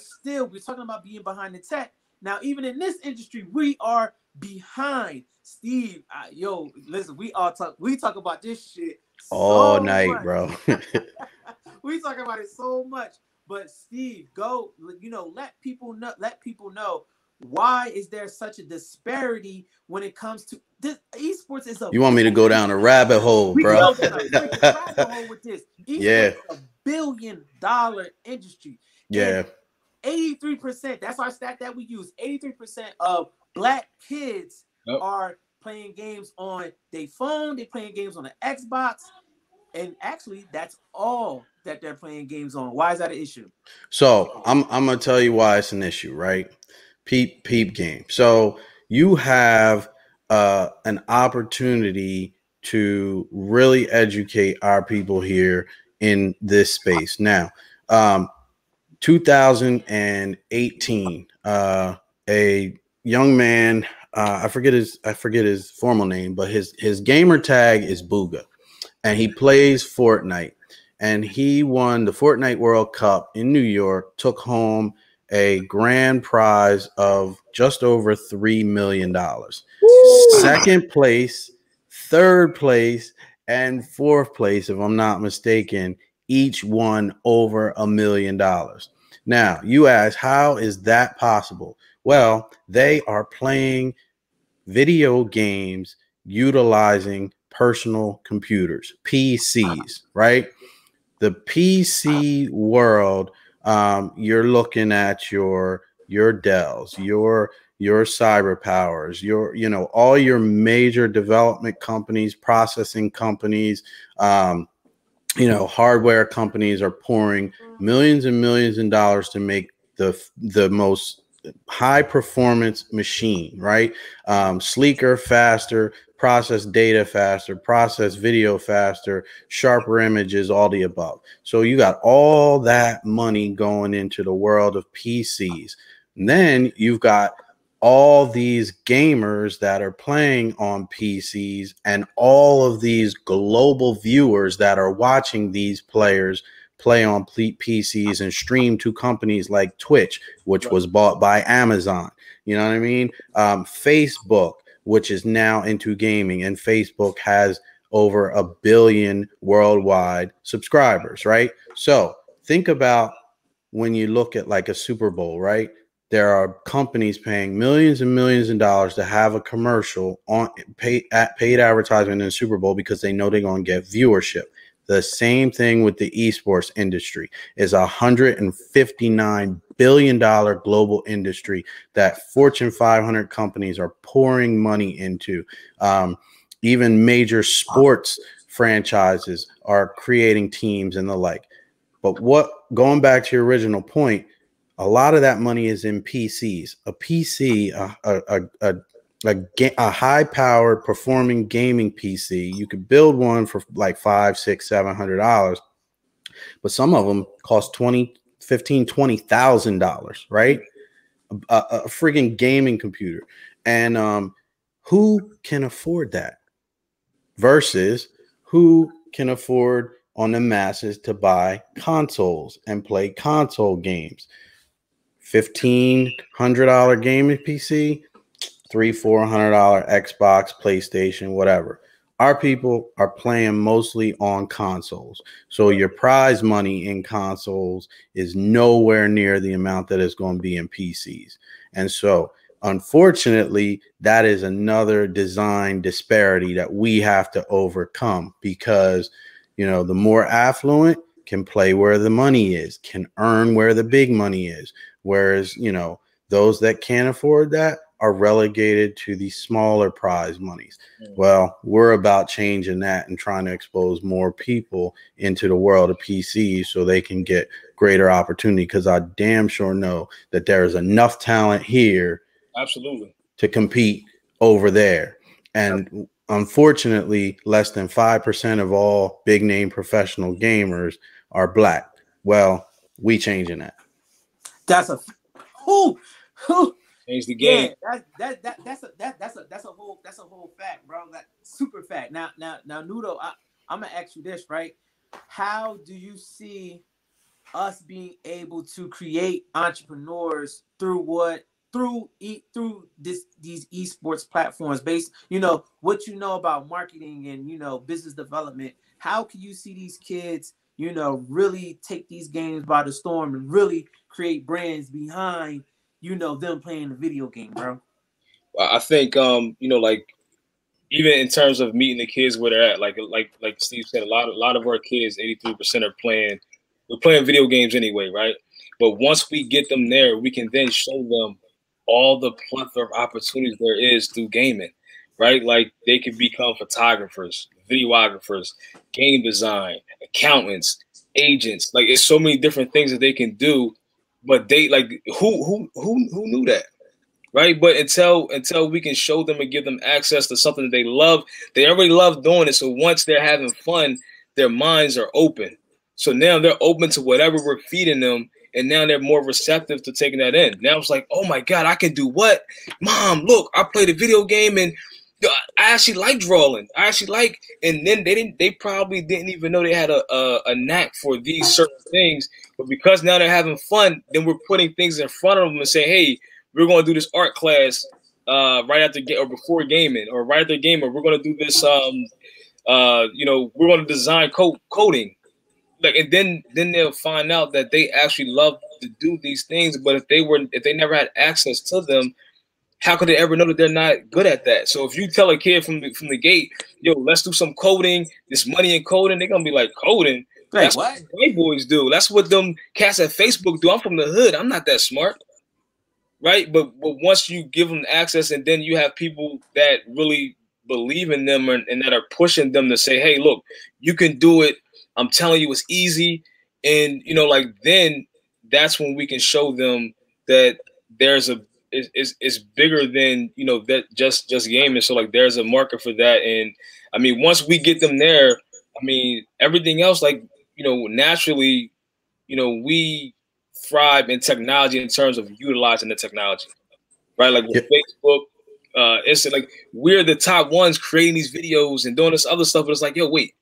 talking about being behind the tech. Now, even in this industry, we are behind. Steve, listen, we talk about this shit all night, bro. We talk about it so much. But Steve, go, let people know why is there such a disparity when it comes to this? Esports is a. You want me to go down a rabbit hole, bro? Go down a rabbit hole with this. Esports is a $1 billion industry. Yeah. 83%. That's our stat that we use. 83% of Black kids are playing games on their phone. They're playing games on the Xbox, and actually, that's all that they're playing games on. Why is that an issue? So I'm gonna tell you why it's an issue, right? Peep game. So you have an opportunity to really educate our people here in this space. Now, 2018, a young man, I forget his formal name, but his gamer tag is Booga, and he plays Fortnite, and he won the Fortnite World Cup in New York, took home a grand prize of just over $3 million. Second place, third place, and fourth place, if I'm not mistaken, each won over $1 million. Now, you ask, how is that possible? Well, they are playing video games utilizing personal computers, PCs, right? The PC world, you're looking at your Dells, your Cyber Powers, all your major development companies, processing companies, hardware companies are pouring millions and millions of dollars to make the most high performance machine, right? Sleeker, faster, process data faster, process video faster, sharper images, all the above. So you got all that money going into the world of PCs. And then you've got all these gamers that are playing on PCs and all of these global viewers that are watching these players play on PCs and stream to companies like Twitch, which was bought by Amazon. You know what I mean? Facebook, which is now into gaming, and Facebook has over 1 billion worldwide subscribers, right? So think about when you look at like a Super Bowl, right? there are companies paying millions and millions of dollars to have a commercial on paid advertisement in the Super Bowl because they know they're going to get viewership. The same thing with the esports industry is $159 billion global industry that Fortune 500 companies are pouring money into. Even major sports franchises are creating teams and the like. But going back to your original point, a lot of that money is in PCs. A PC, a high-powered performing gaming PC, you could build one for like $500, $600, $700, but some of them cost $20,000, right? A freaking gaming computer, and who can afford that? Versus who can afford on the masses to buy consoles and play console games? $1,500 gaming PC, $300-$400 Xbox, PlayStation, whatever. Our people are playing mostly on consoles. So your prize money in consoles is nowhere near the amount that is going to be in PCs. And so, unfortunately, that is another design disparity that we have to overcome because, the more affluent can play where the money is, can earn where the big money is. Whereas, those that can't afford that are relegated to the smaller prize monies. Well, we're about changing that and trying to expose more people into the world of PCs so they can get greater opportunity, because I damn sure know that there is enough talent here absolutely to compete over there. And unfortunately, less than 5% of all big name professional gamers are black. Well, we changing that. That's a change the game. Yeah, that's a whole fact, bro. That super fact. Now, Nudo, I'm gonna ask you this, right? How do you see us being able to create entrepreneurs through these esports platforms? Based, what about marketing and business development? How can you see these kids, really take these games by the storm and really create brands behind them playing the video game, bro? I think like even in terms of meeting the kids where they're at, like Steve said, a lot of our kids, 83% are playing. We're playing video games anyway, right? But once we get them there, we can then show them all the plethora of opportunities there is through gaming, right? Like they can become photographers, videographers, game design, accountants, agents. Like it's so many different things that they can do. But they like who knew that? Right. But until we can show them and give them access to something that they love, they already love doing it. So once they're having fun, their minds are open. So now they're open to whatever we're feeding them. And now they're more receptive to taking that in. Now it's like, oh my God, I can do what? Mom, look, I played a video game and I actually like drawing. I actually like, and then they probably didn't even know they had a knack for these certain things. But because now they're having fun, then we're putting things in front of them and saying, hey, we're going to do this art class right after or before gaming, or right after gaming. Or we're going to do this, we're going to design coding. Like, and then they'll find out that they actually love to do these things. But if they never had access to them, how could they ever know that they're not good at that? So if you tell a kid from the gate, yo, let's do some coding, this money in coding, they're gonna be like, coding? That's what white boys do. That's what them cats at Facebook do. I'm from the hood. I'm not that smart. Right? But once you give them access, and then you have people that really believe in them and that are pushing them to say, hey, look, you can do it. I'm telling you, it's easy. And, then that's when we can show them that it's bigger than, that just gaming. So like there's a market for that. And I mean, once we get them there, I mean, everything else, like, naturally, we thrive in technology in terms of utilizing the technology, right? Like with Facebook, it's like we're the top ones creating these videos and doing this other stuff. But it's like, yo, wait,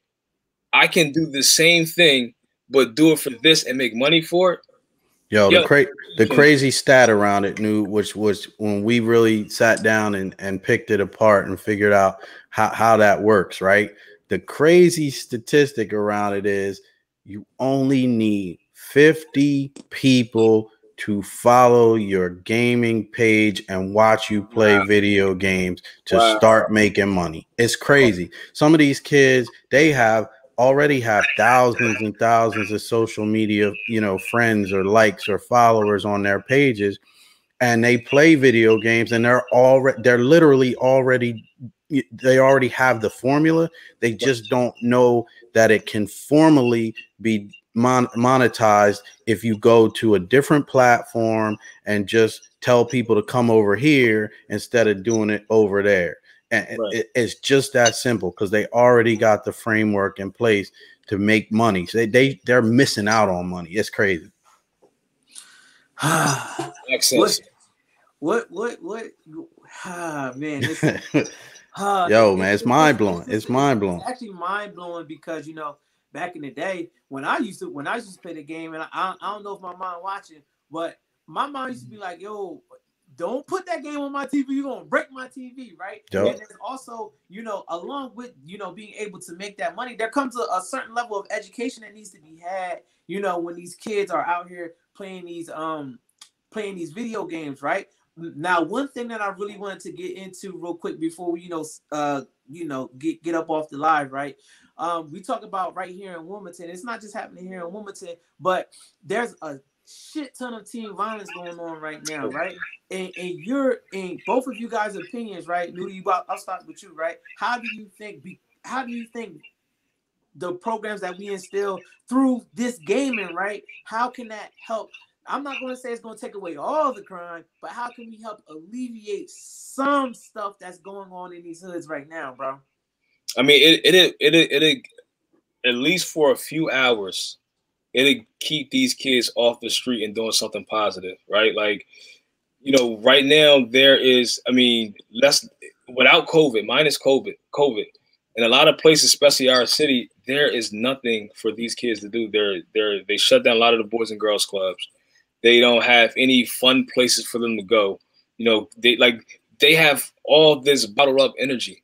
I can do the same thing, but do it for this and make money for it. Yo, the crazy stat around it, which was when we really sat down and picked it apart and figured out how that works, right? The crazy statistic around it is you only need 50 people to follow your gaming page and watch you play video games to start making money. It's crazy. Some of these kids, they already have thousands and thousands of social media, friends or likes or followers on their pages, and they play video games, and they already have the formula. They just don't know that it can formally be monetized if you go to a different platform and just tell people to come over here instead of doing it over there. And it's just that simple, because they already got the framework in place to make money. So they're missing out on money. It's crazy. Access. What? Man, man, it's mind blowing. It's mind blowing. It's actually mind blowing because back in the day when I used to play the game, and I don't know if my mom watching, but my mom used to be like, "Yo, don't put that game on my TV. You're gonna break my TV, right?" Yep. And there's also, along with being able to make that money, there comes a certain level of education that needs to be had. When these kids are out here playing these video games, right? Now, one thing that I really wanted to get into real quick before we, get up off the live, right? We talk about right here in Wilmington. It's not just happening here in Wilmington, but there's a shit ton of teen violence going on right now, right? And you're in both of you guys' opinions, right? Newdy, I'll start with you, right? How do you think the programs that we instill through this gaming, right? How can that help? I'm not going to say it's going to take away all the crime, but how can we help alleviate some stuff that's going on in these hoods right now, bro? I mean, it at least for a few hours, it'll keep these kids off the street and doing something positive, right? Like, right now there is, without COVID, minus COVID, in a lot of places, especially our city, there is nothing for these kids to do. They shut down a lot of the Boys and Girls Clubs. They don't have any fun places for them to go. They have all this bottled up energy,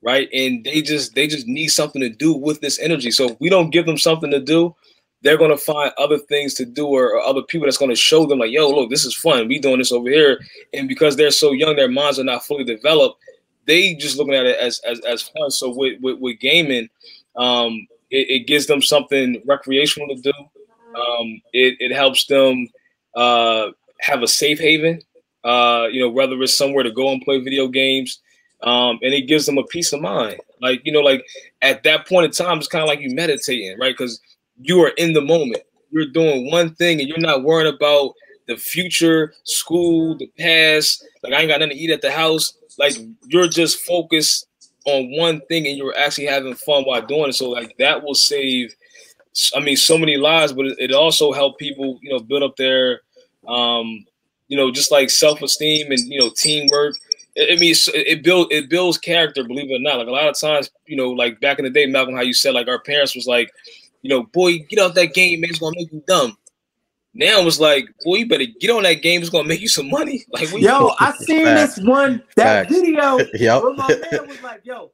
right? And they just need something to do with this energy. So if we don't give them something to do, they're going to find other things to do, or other people that's going to show them like, yo, look, this is fun. We doing this over here. And because they're so young, their minds are not fully developed. They just looking at it as fun. So with gaming, it gives them something recreational to do. It helps them have a safe haven, whether it's somewhere to go and play video games, and it gives them a peace of mind. Like at that point in time, it's kind of like you meditating, right? Because you are in the moment. You're doing one thing, and you're not worrying about the future, school, the past. Like, I ain't got nothing to eat at the house. Like, you're just focused on one thing, and you're actually having fun while doing it. So, like, that will save, so many lives, but it also help people, build up their, just like self-esteem and, teamwork. It builds character, believe it or not. Like, a lot of times, like back in the day, Malcolm, how you said, like, our parents was like, boy, get off that game, man, it's gonna make you dumb. Now it's like, boy, you better get on that game, it's gonna make you some money. Like, I seen this video yep. where my man was like, yo,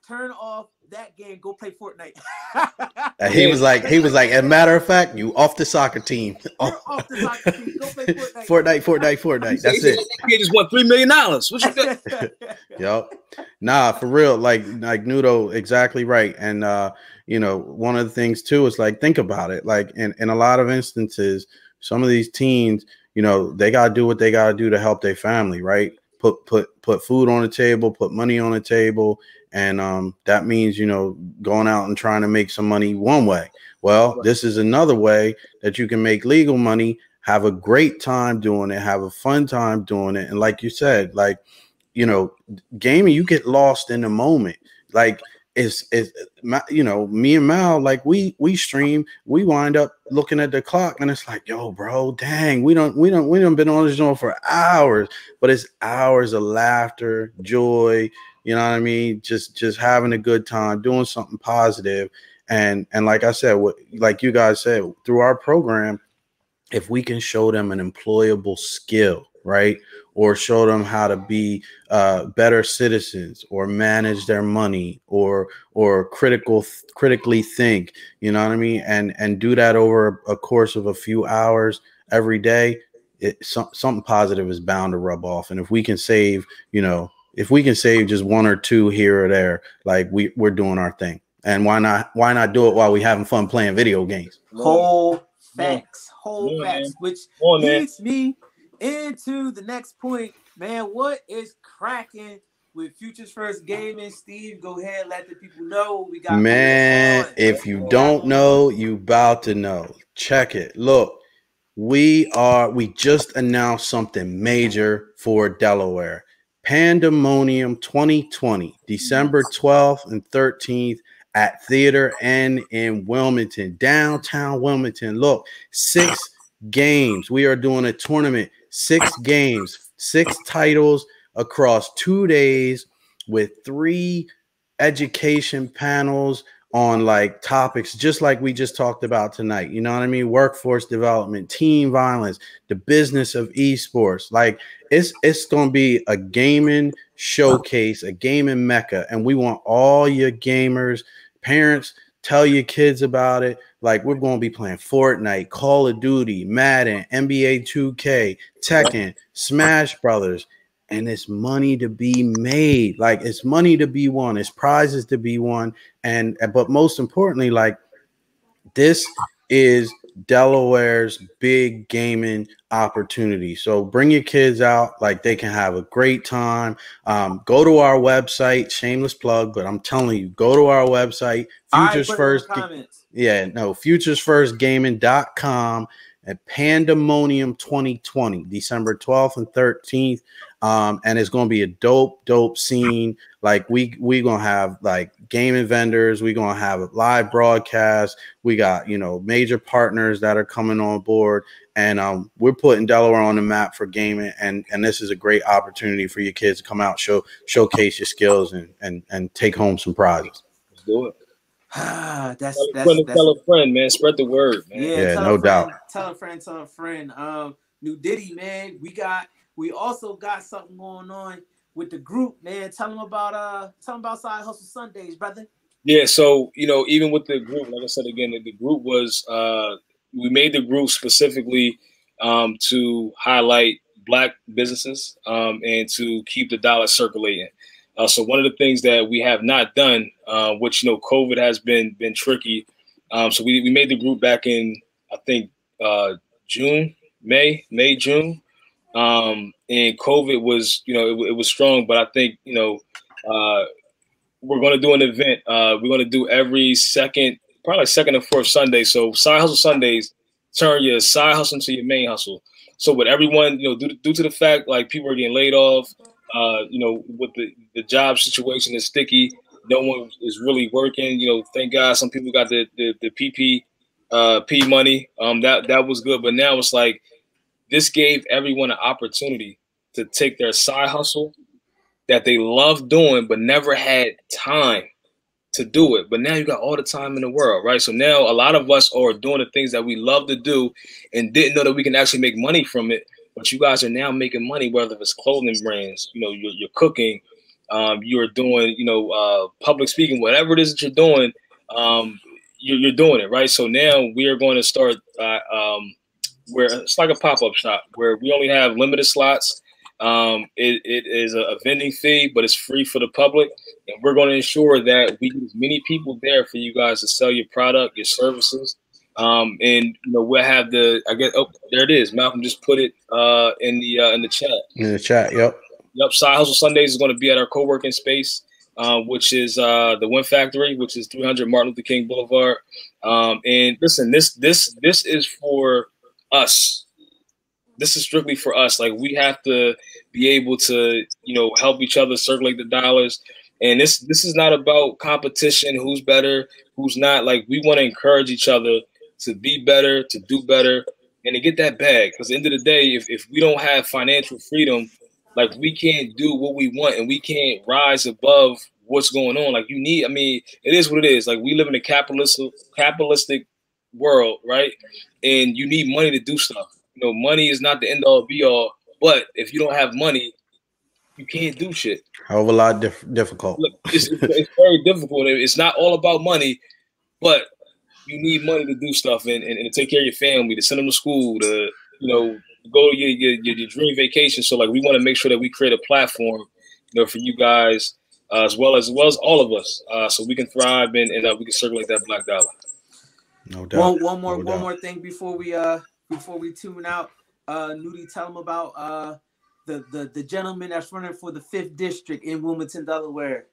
turn off that game, go play Fortnite. And he was like, as a matter of fact, you off the soccer team. You're off the soccer team. Go play Fortnite. Fortnite. That's it. He just won $3 million. What you think? Yep. Nah, for real. Like Nudo, exactly right. And one of the things too is, like, think about it. Like, in a lot of instances, some of these teens, they gotta do what they gotta do to help their family, right? Put food on the table, put money on the table. And that means, going out and trying to make some money one way. Well, this is another way that you can make legal money, have a great time doing it, have a fun time doing it. And like you said, like, gaming, you get lost in the moment. Like, me and Mal, like, we stream, we wind up looking at the clock, and it's like, yo, bro, dang, we don't been on this joint for hours, but it's hours of laughter, joy. You know what I mean? Just having a good time, doing something positive. And like I said, like you guys said, through our program, if we can show them an employable skill, right? Or show them how to be better citizens, or manage their money, or critically think, you know what I mean? And do that over a course of a few hours, every day, something positive is bound to rub off. And if we can save, if we can save just one or two here or there, like we're doing our thing. And why not do it while we having fun playing video games? Whole facts, which leads me into the next point, man. What is cracking with Futures First Gaming? Steve, go ahead, let the people know we got. Man, if you don't know, you about to know. Check it. Look, we just announced something major for Delaware. Pandemonium 2020, December 12th and 13th at Theater N in Wilmington, downtown Wilmington. Look, 6 games. We are doing a tournament, 6 games, 6 titles across 2 days with 3 education panels on like topics just like we just talked about tonight. You know what I mean? Workforce development, teen violence, the business of esports. Like it's going to be a gaming showcase, a gaming mecca. And we want all your gamers, parents, tell your kids about it. Like we're going to be playing Fortnite, Call of Duty, Madden, NBA 2K, Tekken, Smash Brothers. And it's money to be made. Like it's money to be won. It's prizes to be won. But most importantly, like this is Delaware's big gaming opportunity. So bring your kids out. Like they can have a great time. Go to our website, shameless plug, but I'm telling you, go to our website, futuresfirstgaming.com at Pandemonium 2020, December 12th and 13th. And it's gonna be a dope scene. Like we gonna have like gaming vendors, we gonna have a live broadcast, we got major partners that are coming on board, and we're putting Delaware on the map for gaming, and this is a great opportunity for your kids to come out, showcase your skills and take home some prizes. Let's do it. That's tell a friend, man. Spread the word, man. Yeah, no doubt. Tell a friend. Newdy, man. We also got something going on with the group, man. Tell them about Side Hustle Sundays, brother. Yeah, so even with the group, like I said again, the group was we made the group specifically to highlight Black businesses and to keep the dollar circulating. So one of the things that we have not done, which COVID has been tricky. So we made the group back in I think May-June. And COVID was, it was strong, but I think, we're going to do an event. We're going to do every probably second or fourth Sunday. So Side Hustle Sundays, turn your side hustle into your main hustle. So with everyone, due to the fact like people are getting laid off, with the job situation is sticky. No one is really working. Thank God some people got the PP money. That was good. But now it's like, this gave everyone an opportunity to take their side hustle that they love doing, but never had time to do it. But now you got all the time in the world, right? So now a lot of us are doing the things that we love to do and didn't know that we can actually make money from it. But you guys are now making money, whether it's clothing brands, you're cooking, you're doing, public speaking, whatever it is that you're doing, you're doing it, right? So now we are going to start where it's like a pop-up shop where we only have limited slots. It is a vending fee, but it's free for the public. And we're going to ensure that we get as many people there for you guys to sell your product, your services. And we'll have there it is. Malcolm just put it in the chat. In the chat, yep. Side Hustle Sundays is going to be at our co-working space, which is the Win Factory, which is 300 Martin Luther King Boulevard. And listen, this is for us. This is strictly for us. Like we have to be able to, help each other circulate the dollars. And this is not about competition, who's better, who's not. Like we want to encourage each other to be better, to do better, and to get that bag. Because at the end of the day, if we don't have financial freedom, like we can't do what we want and we can't rise above what's going on. Like it is what it is. Like we live in a capitalistic world, right? And you need money to do stuff. Money is not the end all be all, but if you don't have money, you can't do shit. Hell of a lot difficult. Look, it's very difficult. It's not all about money, but you need money to do stuff and to take care of your family, to send them to school, to go to your dream vacation. So like we want to make sure that we create a platform, for you guys as well as all of us, so we can thrive and we can circulate that black dollar. No doubt. One more thing before we tune out. Newdy, tell them about the gentleman that's running for the 5th district in Wilmington, Delaware.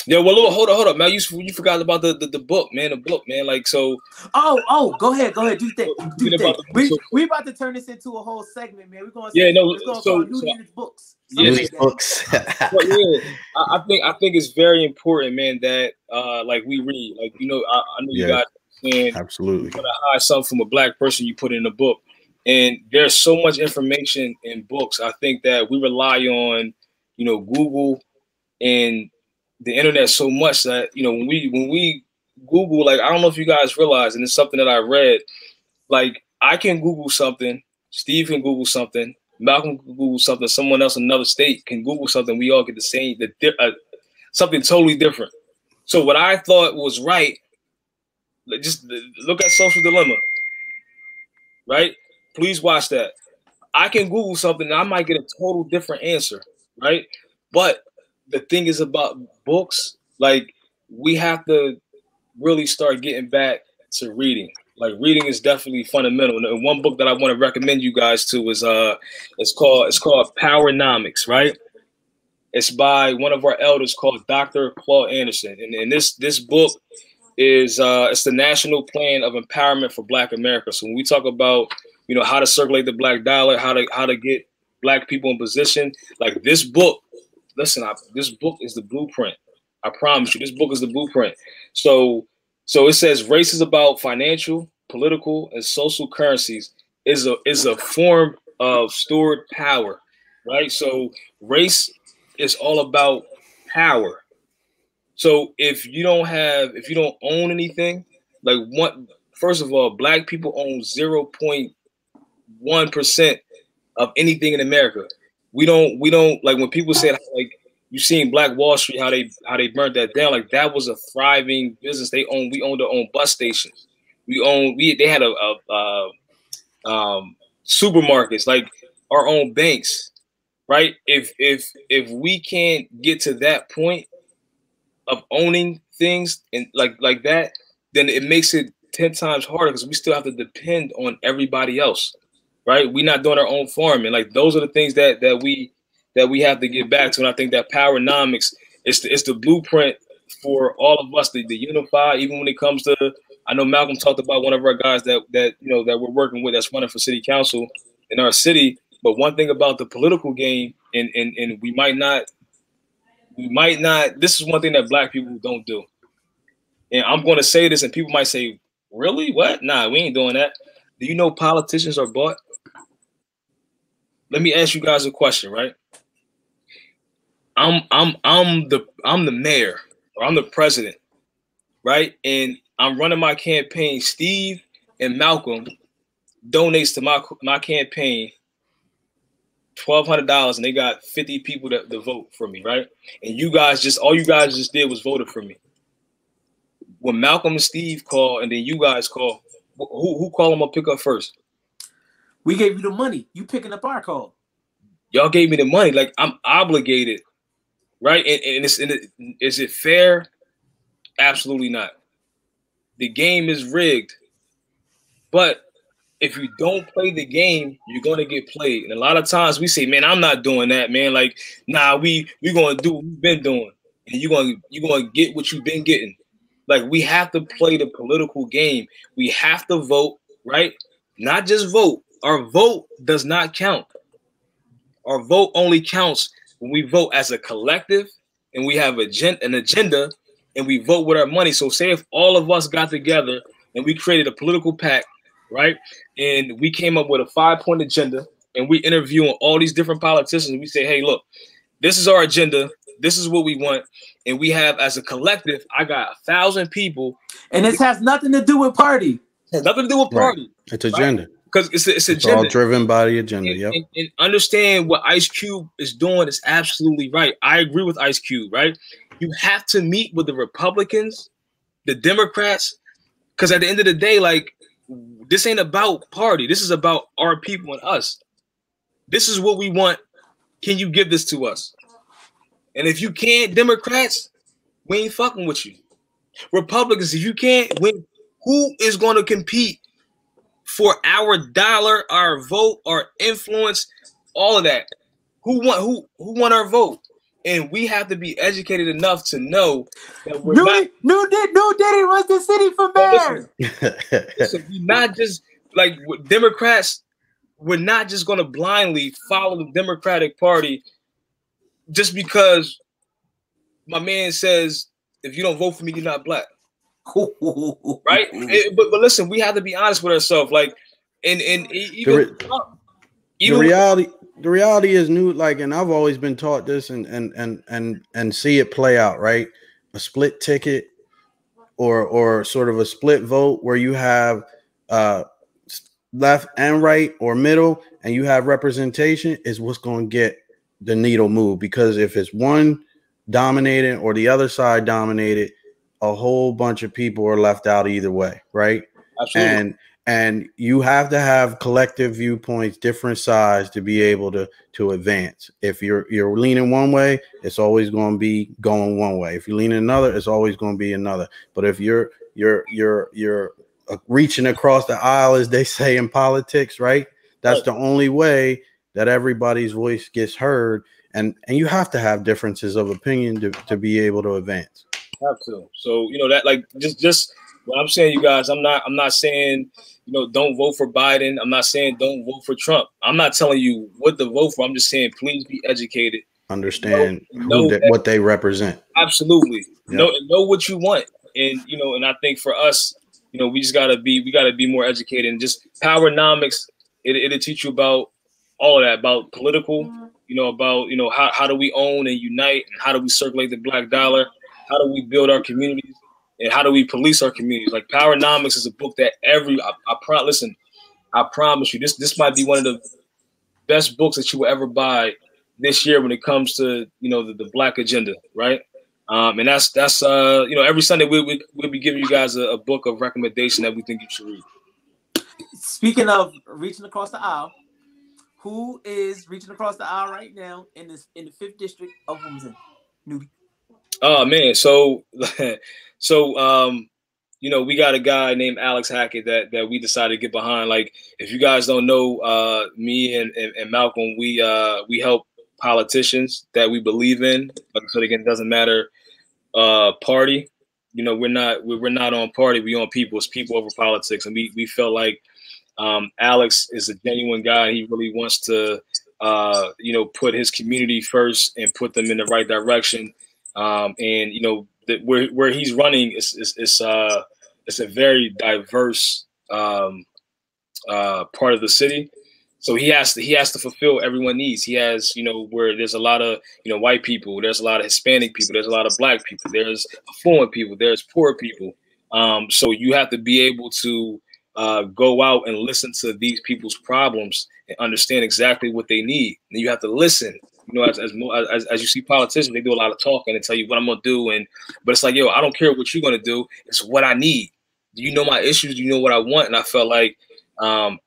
Yeah, well, hold up, man. You forgot about the book, man. The book, man. Like so. Oh, go ahead. Do you think? We about to turn this into a whole segment, man. We're gonna call Newdy books. Books. But yeah, I think it's very important, man, that like we read. Like I know you guys saying absolutely. You gotta hide something from a black person, you put it in a book. And there's so much information in books. I think that we rely on, Google and the internet so much that, when we Google, like, I don't know if you guys realize, and it's something that I read, like I can Google something, Steve can Google something, Malcolm can Google something, someone else in another state can Google something. We all get the same, something totally different. So what I thought was right, just look at Social Dilemma, right? Please watch that. I can Google something and I might get a total different answer, right? But the thing is about books, like we have to really start getting back to reading. Like reading is definitely fundamental. And one book that I want to recommend you guys to is it's called Powernomics, right? It's by one of our elders called Dr. Claude Anderson. And this book is it's the National Plan of Empowerment for Black America. So when we talk about how to circulate the black dollar, how to get black people in position. Like this book, listen, this book is the blueprint. I promise you, this book is the blueprint. So it says race is about financial, political, and social currencies is a form of stored power, right? So race is all about power. So if you don't own anything, like first of all, black people own 0.1% of anything in America. We don't like when people say like you've seen Black Wall Street, how they burnt that down. Like that was a thriving business. We owned our own bus stations. They had supermarkets, like our own banks, right? If we can't get to that point of owning things and like that, then it makes it 10 times harder because we still have to depend on everybody else, right? We're not doing our own farming. Like those are the things that we have to get back to. And I think that Powernomics is the blueprint for all of us to unify. Even when it comes to, I know Malcolm talked about one of our guys that we're working with that's running for city council in our city. But one thing about the political game, and we might not. This is one thing that black people don't do. And I'm going to say this, and people might say, "Really? What? Nah, we ain't doing that." Do you know politicians are bought? Let me ask you guys a question, right? I'm the mayor or I'm the president, right? And I'm running my campaign. Steve and Malcolm donates to my campaign $1,200, and they got 50 people to vote for me, right? And all you guys just did was voted for me. When Malcolm and Steve call, and then you guys call, who call them up pick up first? We gave you the money. You picking up our call. Y'all gave me the money. Like I'm obligated, right? And is it fair? Absolutely not. The game is rigged. But if you don't play the game, you're gonna get played. And a lot of times we say, "Man, I'm not doing that, man." Like, nah, we gonna do what we've been doing, and you're gonna get what you've been getting. Like we have to play the political game. We have to vote, right? Not just vote. Our vote does not count. Our vote only counts when we vote as a collective and we have an agenda and we vote with our money. So say if all of us got together and we created a political pact, right? And we came up with a 5-point agenda and we interviewing all these different politicians. We say, "Hey, look, this is our agenda. This is what we want." And we have, as a collective, I got 1,000 people. And this has nothing to do with party. It has nothing to do with party. Right. It's agenda. Right? Because it's agenda. All driven by the agenda. Yep. And understand what Ice Cube is doing is absolutely right. I agree with Ice Cube, right? You have to meet with the Republicans, the Democrats, because at the end of the day, like This ain't about party. This is about our people and us. This is what we want. Can you give this to us? And if you can't, Democrats, we ain't fucking with you. Republicans, if you can't win, who is going to compete for our dollar, our vote, our influence, all of that? Who won our vote? And we have to be educated enough to know that we're Newdy runs the city for mayor. Listen, we're not just like Democrats. We're not just going to blindly follow the Democratic Party just because my man says, if you don't vote for me, you're not black. Right? But listen, we have to be honest with ourselves. Like, and even the reality is new. Like, and I've always been taught this, and see it play out. Right, a split ticket, or sort of a split vote where you have left and right or middle, and you have representation is what's going to get the needle moved. Because if it's one dominated or the other side dominated, a whole bunch of people are left out either way, right? Absolutely. And you have to have collective viewpoints, different sides to be able to advance. If you're leaning one way, it's always going to be going one way. If you lean another, it's always going to be another. But if you're reaching across the aisle, as they say in politics, right? That's the only way that everybody's voice gets heard. And you have to have differences of opinion to be able to advance. Have to. So, you know, that like just what I'm saying, you guys, I'm not saying, you know, don't vote for Biden. I'm not saying don't vote for Trump. I'm not telling you what to vote for. I'm just saying, please be educated. Understand what they represent. Absolutely. Yep. Know what you want. And, you know, and I think for us, you know, we gotta be more educated, and just Powernomics. It'll teach you about all of that, about political, you know, about, you know, how do we own and unite, and how do we circulate the black dollar? How do we build our communities, and how do we police our communities? Like Powernomics is a book that I promise you, this might be one of the best books that you will ever buy this year when it comes to, you know, the black agenda, right? And that's you know, every Sunday we'll be giving you guys a book of recommendation that we think you should read. Speaking of reaching across the aisle, who is reaching across the aisle right now in the 5th district of Wilmington? Newdy. Oh man, so you know, we got a guy named Alex Hackett that we decided to get behind. Like, if you guys don't know, me and Malcolm, we help politicians that we believe in. Like I said again, it doesn't matter party. You know, we're not on party, we on people. It's people over politics. And we felt like Alex is a genuine guy. He really wants to you know, put his community first and put them in the right direction. And you know, where he's running is a very diverse part of the city. So he has to fulfill everyone's needs. He has, you know, where there's a lot of, you know, white people, there's a lot of Hispanic people, there's a lot of black people, there's affluent people, there's poor people. So you have to be able to go out and listen to these people's problems and understand exactly what they need. And you have to listen. You know, as you see politicians, they do a lot of talking and tell you what I'm gonna do, but it's like, yo, I don't care what you're gonna do. It's what I need. Do you know my issues? Do you know what I want? And I felt like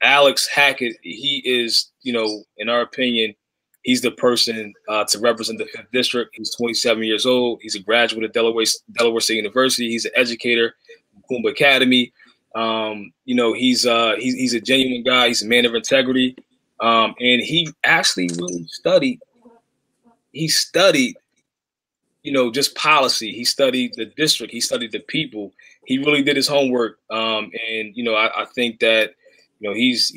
Alex Hackett, he is, you know, in our opinion, he's the person to represent the 5th district. He's 27 years old. He's a graduate of Delaware State University. He's an educator from Kumba Academy. You know, he's a genuine guy. He's a man of integrity, and he actually really studied. He studied, you know, just policy. He studied the district. He studied the people. He really did his homework. And you know, I think that, you know, he's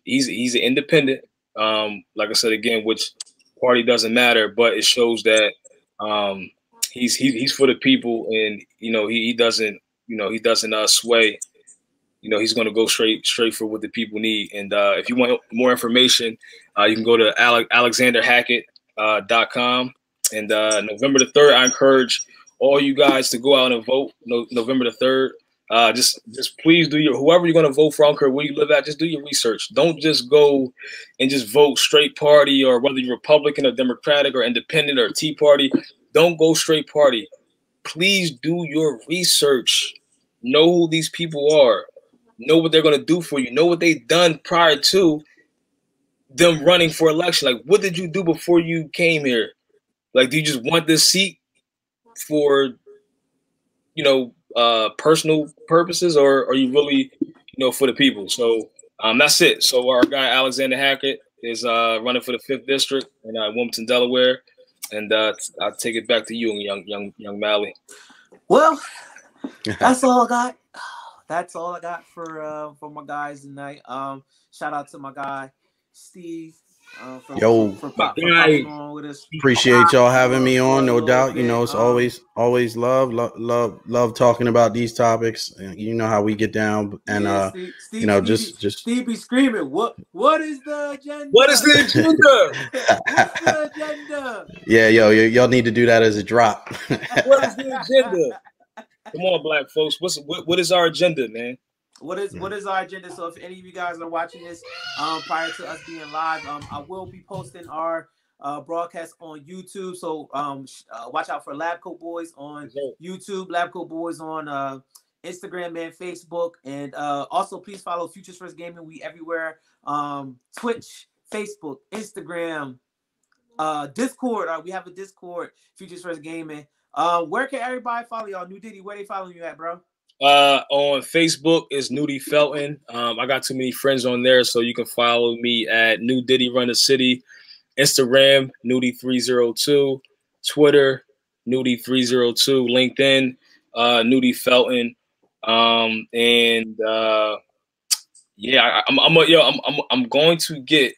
an independent. Like I said again, which party doesn't matter, but it shows that he's for the people, and you know, he doesn't sway. You know, he's going to go straight for what the people need. And if you want more information, you can go to alexanderhackett.com. And November the 3rd, I encourage all you guys to go out and vote. November the 3rd. Just please do whoever you're going to vote for. I don't care where you live at. Just do your research. Don't just go and just vote straight party, or whether you're Republican or Democratic or Independent or Tea Party. Don't go straight party. Please do your research. Know who these people are. know what they're going to do for you, know what they've done prior to them running for election. Like, what did you do before you came here? Like, do you just want this seat for, personal purposes, or are you really, for the people? So that's it. So our guy Alexander Hackett is running for the 5th district in Wilmington, Delaware, and I'll take it back to you, young Mally. Well, that's all I got. That's all I got for my guys tonight. Shout out to my guy Steve. For popping on with us. Appreciate y'all having me on, no doubt. It's always love talking about these topics. You know how we get down, and Steve be screaming, what is the agenda? What is the agenda? What's the agenda? Yeah, y'all need to do that as a drop. What is the agenda? Come on, black folks. What is our agenda, man? What is our agenda? So if any of you guys are watching this prior to us being live, I will be posting our broadcast on YouTube. So watch out for LabCoatBoys on YouTube, LabCoatBoys on Instagram and Facebook, and also please follow Futures First Gaming. We everywhere. Twitch, Facebook, Instagram, Discord. We have a Discord, Futures First Gaming. Where can everybody follow y'all? Newdy, where they following you at, bro? On Facebook is Newdy Felton. I got too many friends on there, so you can follow me at Newdy Run the City, Instagram Newdy302, Twitter Newdy302, LinkedIn Newdy Felton, and yeah, I'm going to get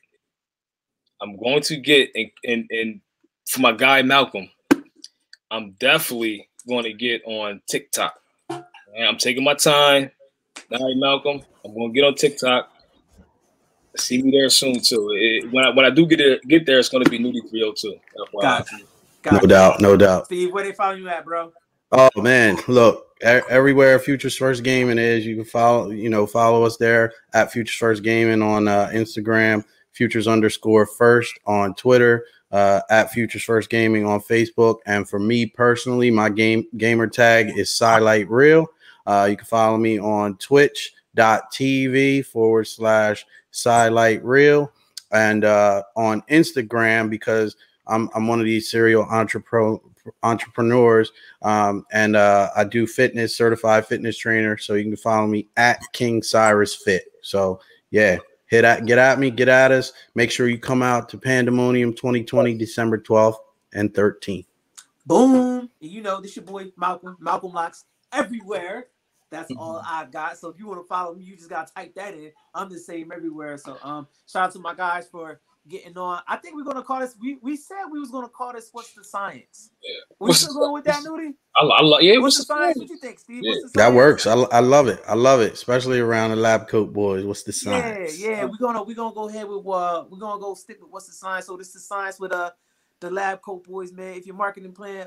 and for my guy Malcolm, I'm definitely going to get on TikTok. I'm taking my time. All right, Malcolm. I'm gonna get on TikTok. See me there soon too. When I do get there, it's gonna be Newdy302. No doubt. Steve, where they follow you at, bro? Oh man, look, everywhere Futures First Gaming is, you can follow us there at Futures First Gaming on Instagram, Futures_first on Twitter, at Futures First Gaming on Facebook, and for me personally, my gamer tag is Skylight Real. You can follow me on twitch.tv/Skylight Real, and on Instagram, because I'm one of these serial entrepreneurs, and I do fitness, certified fitness trainer. So you can follow me at King Cyrus Fit. So yeah, get at us. Make sure you come out to Pandemonium 2020, December 12th and 13th. Boom. And this your boy Malcolm Locks everywhere. That's all I got. So if you want to follow me, you just gotta type that in. I'm the same everywhere. So shout out to my guys for getting on. I think we're gonna call this. We said we was gonna call this "What's the Science?" Yeah. We still going with that, Newdy? Yeah. What's the science? What you think, Steve? Yeah. That works. I love it. I love it, especially around the LabCoatBoys. What's the science? Yeah. We're gonna go ahead with we're gonna go stick with what's the science. So this is the science with the LabCoatBoys, man. If your marketing plan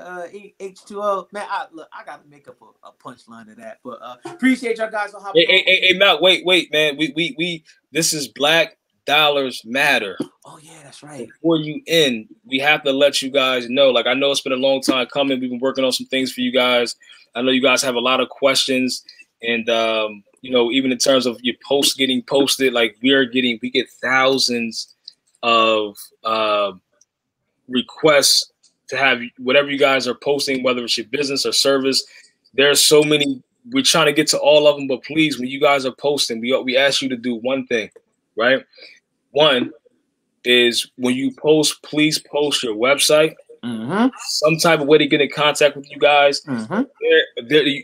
H2O, man, I gotta make up a punchline of that. But appreciate y'all guys for hopping. Hey, Matt, wait, man. We this is Black Dollars Matter. Oh yeah, that's right. Before you end, we have to let you guys know. Like, I know it's been a long time coming. We've been working on some things for you guys. I know you guys have a lot of questions, and even in terms of your posts getting posted, like we get thousands of requests to have whatever you guys are posting, whether it's your business or service. There's so many. We're trying to get to all of them, but please, when you guys are posting, we ask you to do one thing, right? One is when you post, please post your website, some type of way to get in contact with you guys. And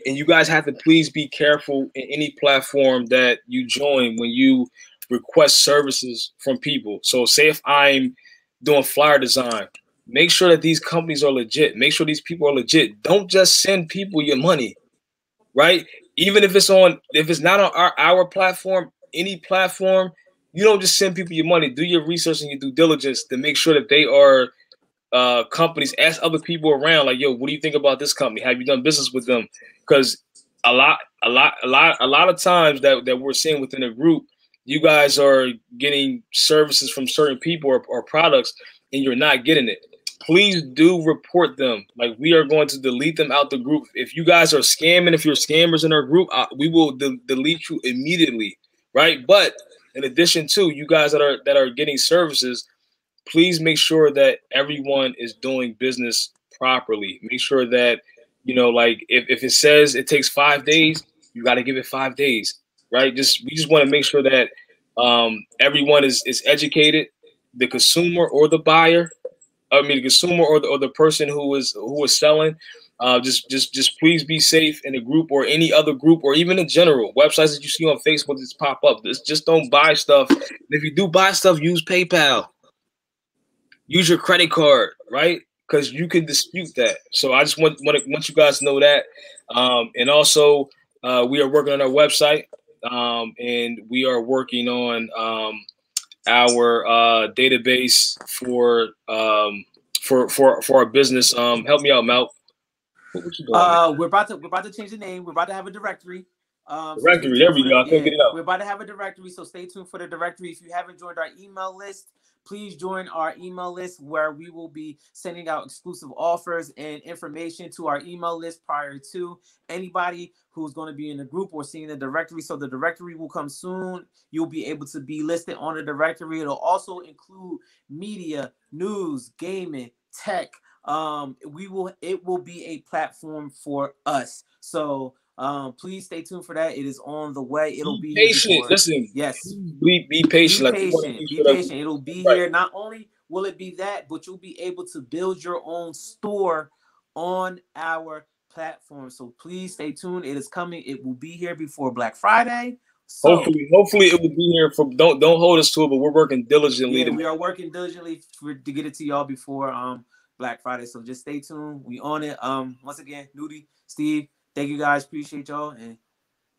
you guys have to please be careful in any platform that you join when you request services from people. So say if I'm doing flyer design, make sure that these companies are legit. Make sure these people are legit. Don't just send people your money, right? Even if it's not on our platform, any platform, you don't just send people your money. Do your research and your due diligence to make sure that they are companies. Ask other people around, like, yo, what do you think about this company? Have you done business with them? Because a lot of times that we're seeing within a group, you guys are getting services from certain people or products, and you're not getting it. please do report them. Like, we are going to delete them out the group. If you guys are scamming, if you're scammers in our group, we will delete you immediately, right? But in addition to you guys that are getting services, please make sure that everyone is doing business properly. Make sure that, you know, like if it says it takes 5 days, you got to give it 5 days, right? We just want to make sure that everyone is educated, the consumer or the buyer. I mean, the consumer or the person who is selling. Just please be safe in a group or any other group or even in general. Websites that you see on Facebook just pop up. Just don't buy stuff. And if you do buy stuff, use PayPal. Use your credit card, right? Because you can dispute that. So I just want you guys to know that. And also, we are working on our website, and we are working on our database for our business. Help me out, Mal. We're about to change the name. We're about to have a directory. Directory. There we go. I couldn't get it out. We're about to have a directory, so stay tuned for the directory. If you haven't joined our email list, please join our email list where we will be sending out exclusive offers and information to our email list prior to anybody who's going to be in the group or seeing the directory. So the directory will come soon. You'll be able to be listed on the directory. It'll also include media, news, gaming, tech. It will be a platform for us. So please stay tuned for that. It is on the way. It'll be patient. Listen, yes. Be patient. Be patient. Be patient. It'll be here. Not only will it be that, but you'll be able to build your own store on our platform. So please stay tuned. It is coming. It will be here before Black Friday. So hopefully it will be here. Don't hold us to it, but we're working diligently. Yeah, we are working diligently to get it to y'all before Black Friday. So just stay tuned. We on it. Once again, Newdy, Steve, thank you guys. Appreciate y'all. And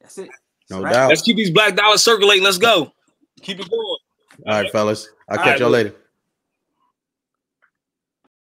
that's it. No doubt. Let's keep these black dollars circulating. Let's go. Keep it going. All right, fellas. I'll catch y'all later.